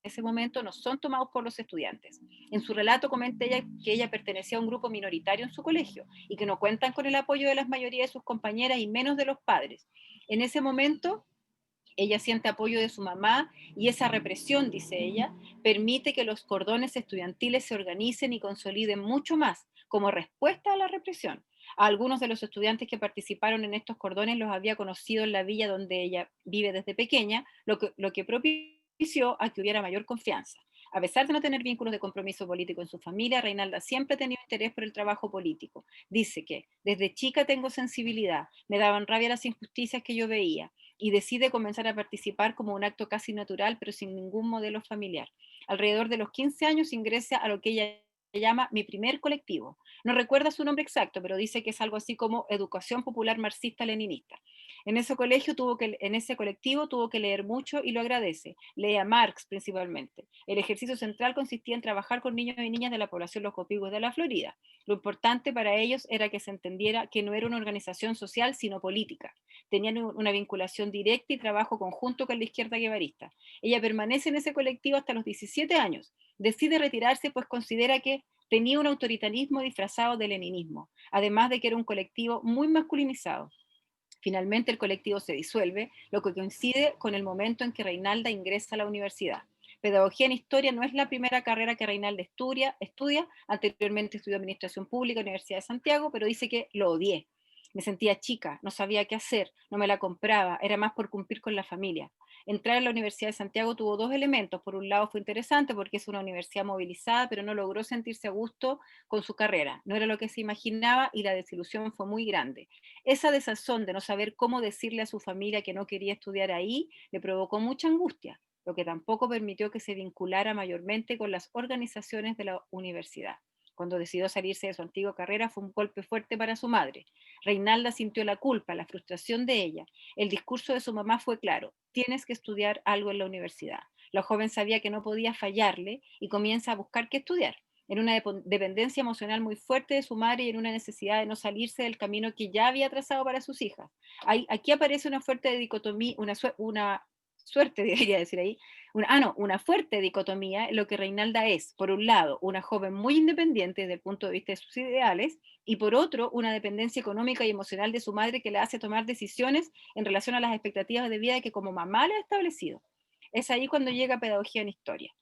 ese momento no son tomados por los estudiantes. En su relato comenta ella que ella pertenecía a un grupo minoritario en su colegio y que no cuentan con el apoyo de la mayoría de sus compañeras y menos de los padres. En ese momento ella siente apoyo de su mamá y esa represión, dice ella, permite que los cordones estudiantiles se organicen y consoliden mucho más como respuesta a la represión. A algunos de los estudiantes que participaron en estos cordones los había conocido en la villa donde ella vive desde pequeña, lo que propició a que hubiera mayor confianza. A pesar de no tener vínculos de compromiso político en su familia, Reinalda siempre ha tenido interés por el trabajo político. Dice que desde chica tengo sensibilidad, me daban rabia las injusticias que yo veía y decide comenzar a participar como un acto casi natural, pero sin ningún modelo familiar. Alrededor de los 15 años ingresa a lo que ella llama mi primer colectivo. No recuerda su nombre exacto, pero dice que es algo así como Educación Popular Marxista-Leninista. En ese colectivo tuvo que leer mucho y lo agradece. Lee a Marx principalmente. El ejercicio central consistía en trabajar con niños y niñas de la población Los Copigües de la Florida. Lo importante para ellos era que se entendiera que no era una organización social, sino política. Tenían una vinculación directa y trabajo conjunto con la izquierda guevarista. Ella permanece en ese colectivo hasta los 17 años. Decide retirarse pues considera que tenía un autoritarismo disfrazado de leninismo, además de que era un colectivo muy masculinizado. Finalmente el colectivo se disuelve, lo que coincide con el momento en que Reinalda ingresa a la universidad. Pedagogía en Historia no es la primera carrera que Reinalda estudia, anteriormente estudió Administración Pública en la Universidad de Santiago, pero dice que lo odié. Me sentía chica, no sabía qué hacer, no me la compraba, era más por cumplir con la familia. Entrar a la Universidad de Santiago tuvo dos elementos. Por un lado fue interesante porque es una universidad movilizada, pero no logró sentirse a gusto con su carrera. No era lo que se imaginaba y la desilusión fue muy grande. Esa desazón de no saber cómo decirle a su familia que no quería estudiar ahí le provocó mucha angustia, lo que tampoco permitió que se vinculara mayormente con las organizaciones de la universidad. Cuando decidió salirse de su antigua carrera fue un golpe fuerte para su madre. Reinalda sintió la culpa, la frustración de ella. El discurso de su mamá fue claro: tienes que estudiar algo en la universidad. La joven sabía que no podía fallarle y comienza a buscar qué estudiar, en una dependencia emocional muy fuerte de su madre y en una necesidad de no salirse del camino que ya había trazado para sus hijas. Aquí aparece una fuerte dicotomía, una suerte, debería decir ahí, una fuerte dicotomía en lo que Reinalda es: por un lado, una joven muy independiente desde el punto de vista de sus ideales, y por otro, una dependencia económica y emocional de su madre que le hace tomar decisiones en relación a las expectativas de vida que como mamá le ha establecido. Es ahí cuando llega Pedagogía en Historia.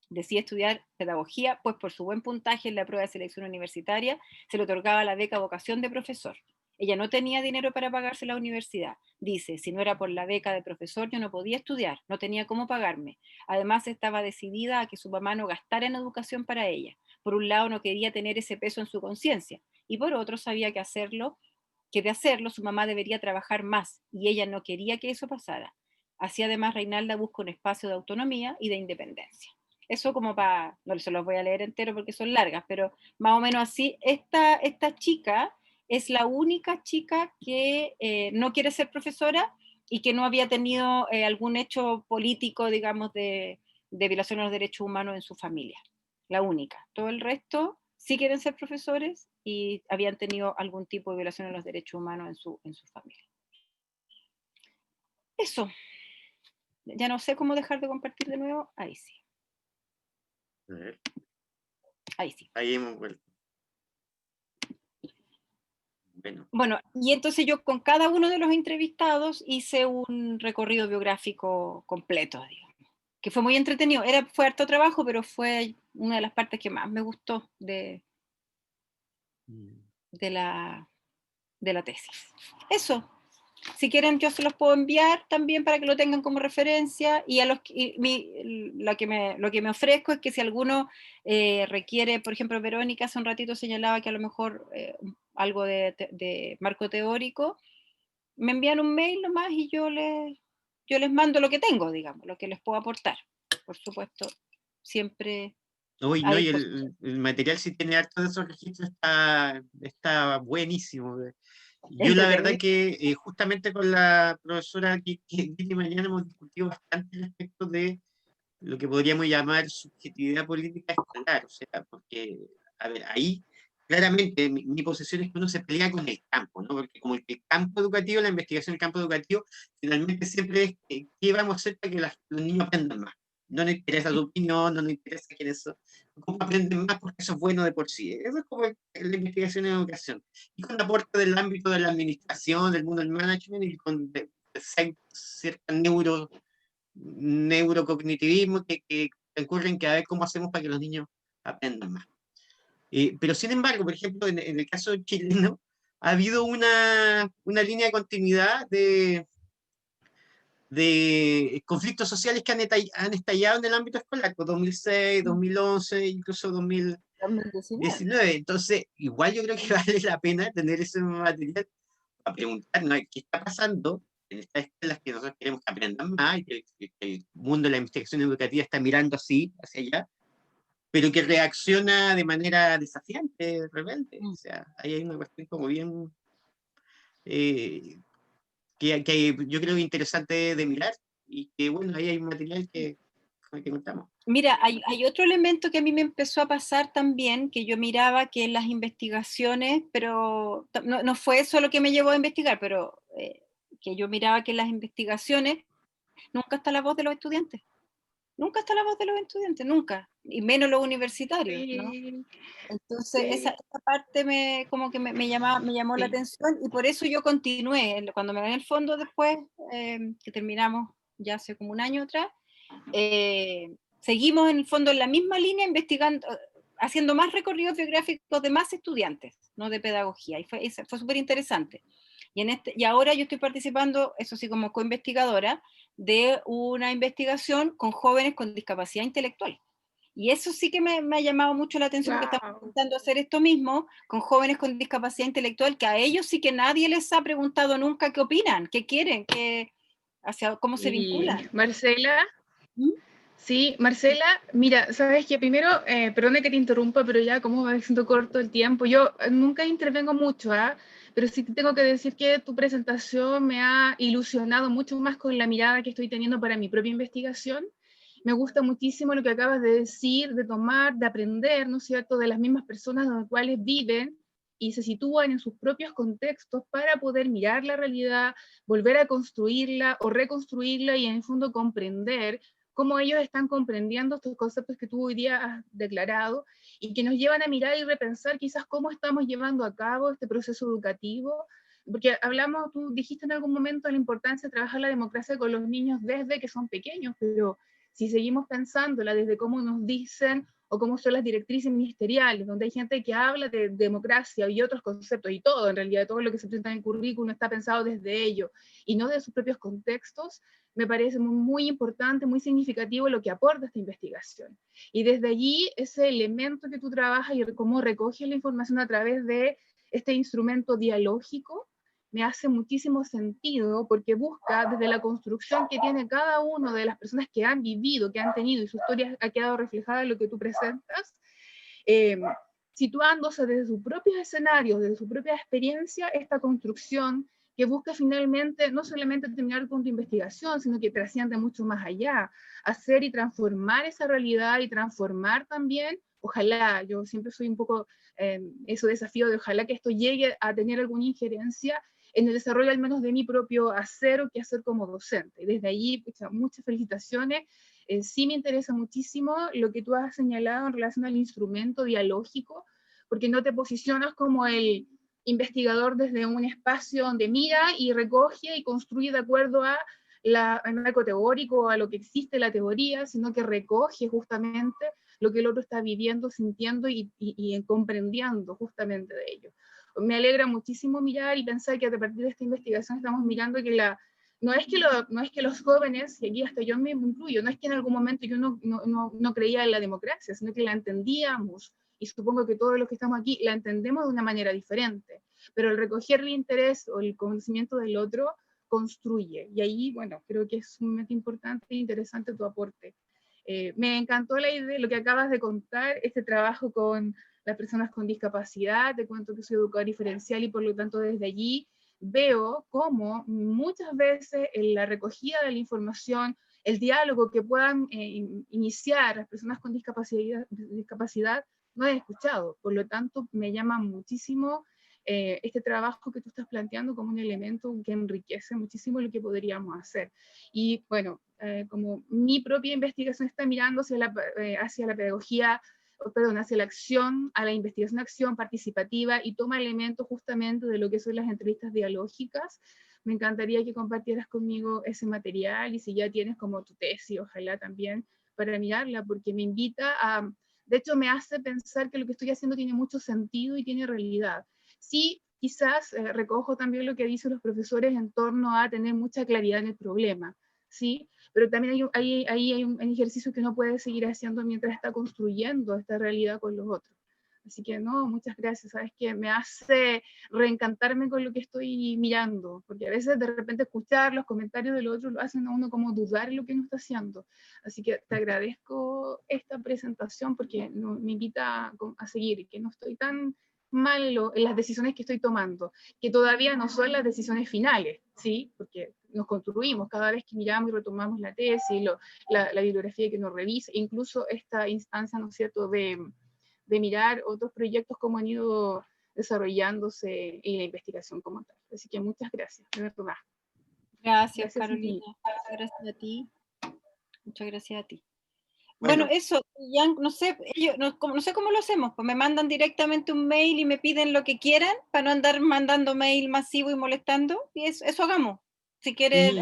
Decide estudiar pedagogía, pues por su buen puntaje en la prueba de selección universitaria se le otorgaba la beca vocación de profesor. Ella no tenía dinero para pagarse la universidad. Dice: si no era por la beca de profesor, yo no podía estudiar, no tenía cómo pagarme. Además, estaba decidida a que su mamá no gastara en educación para ella. Por un lado, no quería tener ese peso en su conciencia, y por otro, sabía que de hacerlo su mamá debería trabajar más, y ella no quería que eso pasara. Así, además, Reinalda busca un espacio de autonomía y de independencia. Eso como para, no se los voy a leer entero porque son largas, pero más o menos así. Esta chica es la única chica que no quiere ser profesora y que no había tenido algún hecho político, digamos, de violación a los derechos humanos en su familia. La única. Todo el resto sí quieren ser profesores y habían tenido algún tipo de violación a los derechos humanos en su familia. Eso. Ya no sé cómo dejar de compartir de nuevo. Ahí sí. A ver, Ahí sí. ahí hemos vuelto. Bueno, Bueno, y entonces yo con cada uno de los entrevistados hice un recorrido biográfico completo, digamos, que fue muy entretenido. Fue harto trabajo, pero fue una de las partes que más me gustó de la tesis. Eso. Si quieren, yo se los puedo enviar también para que lo tengan como referencia, y lo que me ofrezco es que si alguno requiere, por ejemplo, Verónica hace un ratito señalaba que a lo mejor algo de marco teórico, me envían un mail nomás y yo les mando lo que tengo, digamos, lo que les puedo aportar. Por supuesto, siempre uy, a no, y disposición. el material, si tiene harto de esos registros, está buenísimo. Yo la verdad Entretenido. que justamente con la profesora Kitty mañana hemos discutido bastante respecto de lo que podríamos llamar subjetividad política escolar, o sea, porque, a ver, ahí claramente mi posición es que uno se pelea con el campo, ¿no? Porque como el campo educativo, la investigación del campo educativo, finalmente siempre es qué vamos a hacer para que los niños aprendan más. No nos interesa su opinión, no nos interesa quiénes son, cómo aprenden más, porque eso es bueno de por sí. Eso es como la investigación en educación. Y con aporte del ámbito de la administración, del mundo del management, y con cierta neurocognitivismo que ocurren que a ver cómo hacemos para que los niños aprendan más. Pero sin embargo, por ejemplo, en el caso chileno, ha habido una línea de continuidad de conflictos sociales que han estallado en el ámbito escolar, pues 2006, 2011, incluso 2019. Entonces, igual yo creo que vale la pena tener ese material para preguntarnos qué está pasando en estas escuelas que nosotros queremos que aprendan más y que el mundo de la investigación educativa está mirando así, hacia allá, pero que reacciona de manera desafiante, rebelde. O sea, ahí hay una cuestión como bien que yo creo interesante de mirar y que, bueno, ahí hay un material con el que contamos. Mira, hay otro elemento que a mí me empezó a pasar también, que yo miraba que en las investigaciones, pero no fue eso lo que me llevó a investigar, pero que yo miraba que en las investigaciones nunca está la voz de los estudiantes. Nunca está la voz de los estudiantes, nunca. Y menos los universitarios, ¿no? Sí, Entonces, sí, esa parte como que me llamó la sí. atención, y por eso yo continué. Cuando me gané el fondo después, que terminamos ya hace como un año atrás, seguimos en el fondo en la misma línea investigando, haciendo más recorridos biográficos de más estudiantes, no de pedagogía, y fue súper interesante. Y ahora yo estoy participando, eso sí, como co-investigadora, de una investigación con jóvenes con discapacidad intelectual. Y eso sí que me ha llamado mucho la atención, porque estamos intentando hacer esto mismo con jóvenes con discapacidad intelectual, que a ellos sí que nadie les ha preguntado nunca qué opinan, qué quieren, cómo se vinculan. Marcela, ¿Mm? sí, Marcela, mira, sabes que primero, perdona que te interrumpa, pero ya como va siendo corto el tiempo, yo nunca intervengo mucho, pero sí tengo que decir que tu presentación me ha ilusionado mucho más con la mirada que estoy teniendo para mi propia investigación. Me gusta muchísimo lo que acabas de decir, de tomar, de aprender, ¿no es cierto?, de las mismas personas con las cuales viven y se sitúan en sus propios contextos para poder mirar la realidad, volver a construirla o reconstruirla y en el fondo comprender cómo ellos están comprendiendo estos conceptos que tú hoy día has declarado y que nos llevan a mirar y repensar quizás cómo estamos llevando a cabo este proceso educativo, porque hablamos, tú dijiste en algún momento la importancia de trabajar la democracia con los niños desde que son pequeños, pero si seguimos pensándola desde cómo nos dicen o cómo son las directrices ministeriales, donde hay gente que habla de democracia y otros conceptos, y todo, en realidad, todo lo que se presenta en el currículum está pensado desde ello, y no de sus propios contextos, me parece muy importante, muy significativo lo que aporta esta investigación. Y desde allí, ese elemento que tú trabajas y cómo recoges la información a través de este instrumento dialógico, me hace muchísimo sentido porque busca desde la construcción que tiene cada uno de las personas que han vivido, que han tenido, y su historia ha quedado reflejada en lo que tú presentas, situándose desde sus propios escenarios, desde su propia experiencia, esta construcción que busca finalmente no solamente terminar con tu investigación, sino que trasciende mucho más allá, hacer y transformar esa realidad y transformar también, ojalá, yo siempre soy un poco ese desafío de ojalá que esto llegue a tener alguna injerencia en el desarrollo al menos de mi propio hacer o quehacer como docente. Desde allí, muchas felicitaciones. Sí me interesa muchísimo lo que tú has señalado en relación al instrumento dialógico, porque no te posicionas como el investigador desde un espacio donde mira y recoge y construye de acuerdo a al marco teórico, a lo que existe la teoría, sino que recoge justamente lo que el otro está viviendo, sintiendo y comprendiendo justamente de ello. Me alegra muchísimo mirar y pensar que a partir de esta investigación estamos mirando que no es que los jóvenes, y aquí hasta yo me incluyo, no es que en algún momento yo no creía en la democracia, sino que la entendíamos, y supongo que todos los que estamos aquí la entendemos de una manera diferente, pero el recoger el interés o el conocimiento del otro construye, y ahí, bueno, creo que es sumamente importante e interesante tu aporte. Me encantó la idea, lo que acabas de contar, este trabajo con las personas con discapacidad, te cuento que soy educadora diferencial y por lo tanto desde allí veo cómo muchas veces en la recogida de la información, el diálogo que puedan iniciar las personas con discapacidad no he escuchado, por lo tanto me llama muchísimo este trabajo que tú estás planteando como un elemento que enriquece muchísimo lo que podríamos hacer. Y bueno, como mi propia investigación está mirando hacia la pedagogía, perdón, hacia la acción, a la investigación-acción participativa y toma elementos justamente de lo que son las entrevistas dialógicas. Me encantaría que compartieras conmigo ese material y si ya tienes como tu tesis, ojalá también, para mirarla, porque me invita a, de hecho me hace pensar que lo que estoy haciendo tiene mucho sentido y tiene realidad. Sí, quizás recojo también lo que dicen los profesores en torno a tener mucha claridad en el problema, ¿sí? Pero también hay un ejercicio que uno puede seguir haciendo mientras está construyendo esta realidad con los otros. Así que no, muchas gracias, sabes que me hace reencantarme con lo que estoy mirando, porque a veces de repente escuchar los comentarios del otro lo hacen a uno como dudar en lo que uno está haciendo. Así que te agradezco esta presentación porque me invita a seguir, que no estoy tan mal en las decisiones que estoy tomando, que todavía no son las decisiones finales, ¿sí? Porque nos construimos cada vez que miramos y retomamos la tesis, la bibliografía que nos revisa, incluso esta instancia, ¿no es cierto?, de mirar otros proyectos como han ido desarrollándose en la investigación como tal. Así que muchas gracias, de verdad. Gracias Carolina. Muchas gracias a ti. Muchas gracias a ti. Bueno, eso, ya no sé, no sé cómo lo hacemos, pues me mandan directamente un mail y me piden lo que quieran para no andar mandando mail masivo y molestando, y eso hagamos. Si quieres,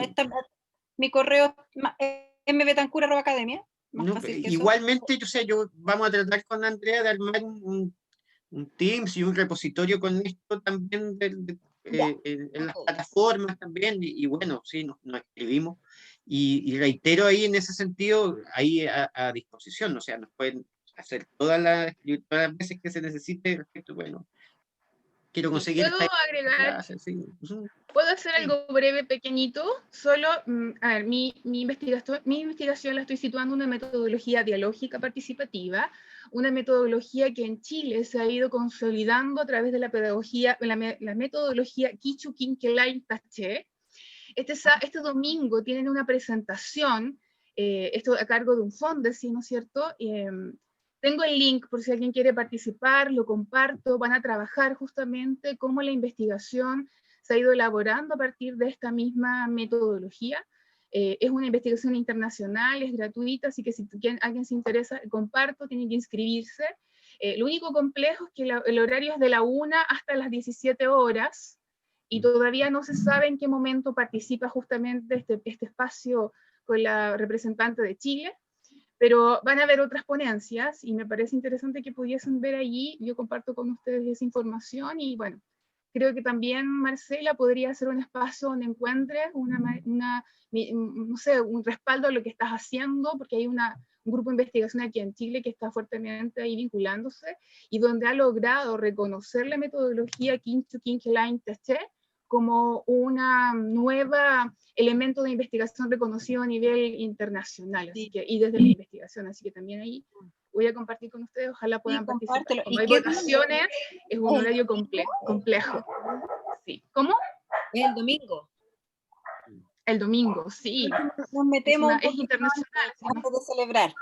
mi correo es mbetancur@academia. Más No, fácil que eso. igualmente, o sea, vamos a tratar con Andrea de armar un Teams y un repositorio con esto también Ya, en las ok. plataformas también, y bueno, sí, nos escribimos, y reitero ahí en ese sentido, ahí a disposición, o sea, nos pueden hacer todas las veces que se necesite respecto, bueno, quiero conseguir ¿Puedo esta agregar? clase, sí. ¿Puedo hacer Sí. algo breve, pequeñito? Solo, a ver, mi investigación la estoy situando en una metodología dialógica participativa, una metodología que en Chile se ha ido consolidando a través de la pedagogía, la metodología Kichu Kinkelain Taché. Este domingo tienen una presentación, esto a cargo de un fondo, ¿sí, no es cierto? Tengo el link por si alguien quiere participar, lo comparto, van a trabajar justamente cómo la investigación se ha ido elaborando a partir de esta misma metodología. Es una investigación internacional, es gratuita, así que si alguien se interesa, comparto, tienen que inscribirse. Lo único complejo es que el horario es de la 1 hasta las 17 horas, y todavía no se sabe en qué momento participa justamente este espacio con la representante de Chile, pero van a haber otras ponencias y me parece interesante que pudiesen ver allí. Yo comparto con ustedes esa información y bueno, creo que también Marcela podría ser un espacio donde encuentres no sé, un respaldo a lo que estás haciendo, porque hay un grupo de investigación aquí en Chile que está fuertemente ahí vinculándose y donde ha logrado reconocer la metodología Kinchu Kinkelain Taché como una nueva elemento de investigación reconocido a nivel internacional, así que, y desde la investigación, así que también ahí voy a compartir con ustedes, ojalá puedan participar. compártelo. Como ¿Y hay qué votaciones, es un horario complejo. Sí. ¿Cómo? El domingo. El domingo, sí. Nos metemos un Es poquito internacional. ¿Sí? antes de celebrar.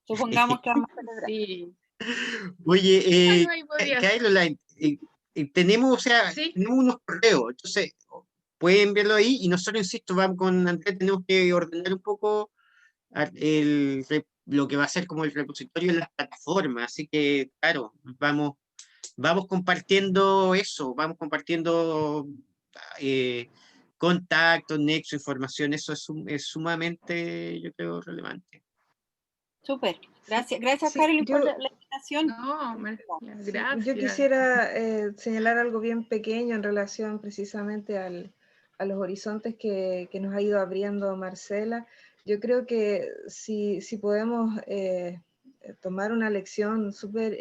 Supongamos que vamos a celebrar. Sí. Oye, Bueno, ahí podría ser. Caroline, tenemos, o sea, Sí. tenemos unos correos, entonces pueden verlo ahí y nosotros, insisto, vamos con Andrés, tenemos que ordenar un poco lo que va a ser como el repositorio en las plataformas, así que, claro, vamos compartiendo eso, vamos compartiendo contactos, nexo, información, eso es sumamente, yo creo, relevante. Súper. Gracias Sí, Carolyn, por yo, la invitación. No, Marcela, sí, gracias. yo quisiera señalar algo bien pequeño en relación precisamente a los horizontes que nos ha ido abriendo Marcela. Yo creo que si podemos tomar una lección súper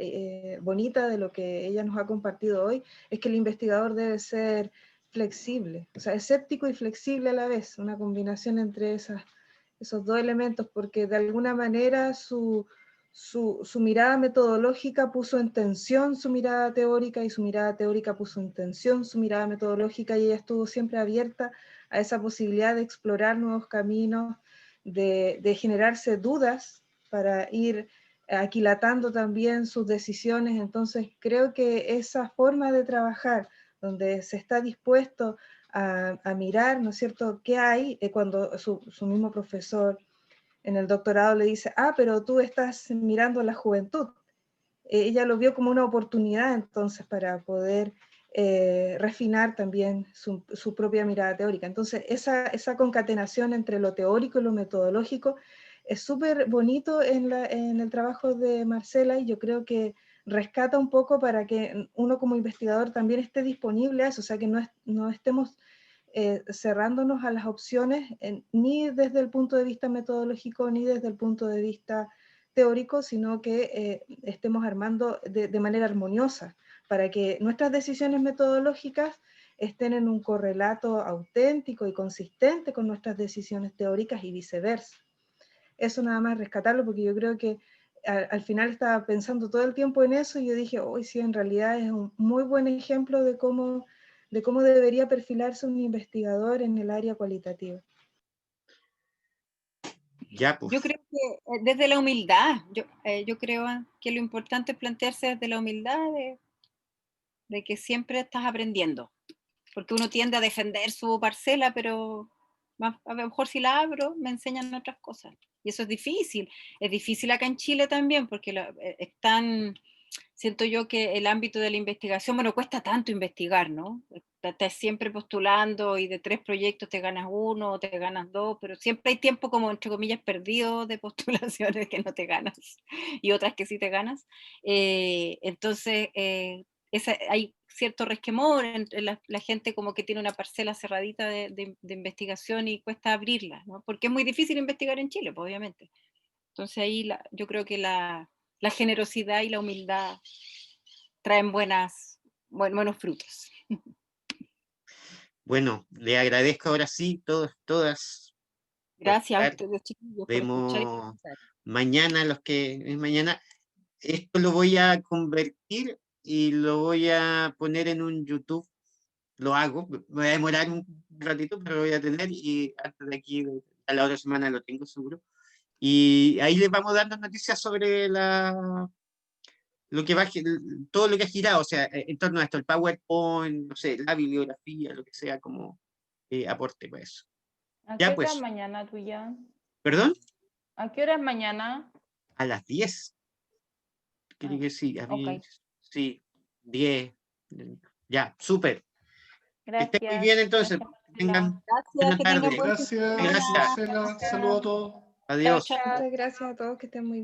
bonita de lo que ella nos ha compartido hoy, es que el investigador debe ser flexible, o sea, escéptico y flexible a la vez, una combinación entre esos dos elementos, porque de alguna manera su mirada metodológica puso en tensión su mirada teórica y su mirada teórica puso en tensión su mirada metodológica, y ella estuvo siempre abierta a esa posibilidad de explorar nuevos caminos, de generarse dudas para ir aquilatando también sus decisiones. Entonces creo que esa forma de trabajar donde se está dispuesto a mirar, ¿no es cierto?, qué hay cuando su mismo profesor en el doctorado le dice, pero tú estás mirando a la juventud. Ella lo vio como una oportunidad entonces para poder refinar también su propia mirada teórica. Entonces esa concatenación entre lo teórico y lo metodológico es súper bonito en el trabajo de Marcela, y yo creo que rescata un poco para que uno como investigador también esté disponible a eso, o sea, que no estemos cerrándonos a las opciones ni desde el punto de vista metodológico ni desde el punto de vista teórico, sino que estemos armando de manera armoniosa para que nuestras decisiones metodológicas estén en un correlato auténtico y consistente con nuestras decisiones teóricas y viceversa. Eso nada más rescatarlo, porque yo creo que al final estaba pensando todo el tiempo en eso y yo dije, hoy sí, en realidad es un muy buen ejemplo de cómo debería perfilarse un investigador en el área cualitativa. Ya, pues. Yo creo que desde la humildad, yo creo que lo importante es plantearse desde la humildad de que siempre estás aprendiendo, porque uno tiende a defender su parcela, pero a lo mejor si la abro me enseñan otras cosas, y eso es difícil acá en Chile también, porque están siento yo que el ámbito de la investigación, bueno, cuesta tanto investigar, ¿no? Estás siempre postulando y de 3 proyectos te ganas 1 o te ganas 2, pero siempre hay tiempo como, entre comillas, perdido de postulaciones que no te ganas y otras que sí te ganas. Entonces, hay cierto resquemor entre la gente como que tiene una parcela cerradita de investigación y cuesta abrirla, ¿no? Porque es muy difícil investigar en Chile, pues, obviamente. Entonces ahí yo creo que la generosidad y la humildad traen buenos frutos. Bueno, le agradezco ahora sí, todas. Gracias a estar. ustedes, chiquillos, por escuchar y por Vemos pensar. mañana, los que es mañana. Esto lo voy a convertir y lo voy a poner en un YouTube. Lo hago, me voy a demorar un ratito, pero lo voy a tener y antes de aquí, a la otra semana lo tengo seguro. Y ahí les vamos dando noticias sobre lo que va, todo lo que ha girado, o sea, en torno a esto, el PowerPoint, no sé, la bibliografía, lo que sea como aporte para eso. ¿A Ya qué hora es pues, mañana tuya? ¿perdón? ¿A qué hora es mañana? A las 10. Creo que sí, ok. sí, 10. Ya, súper. Que estén muy Gracias. bien entonces, Gracias, que tengan Gracias, buena que tengan tarde. buen fin de Gracias, semana. Gracias. Marcela. Saludos a todos. Chao, Adiós. chao. Muchas gracias a todos, que estén muy bien.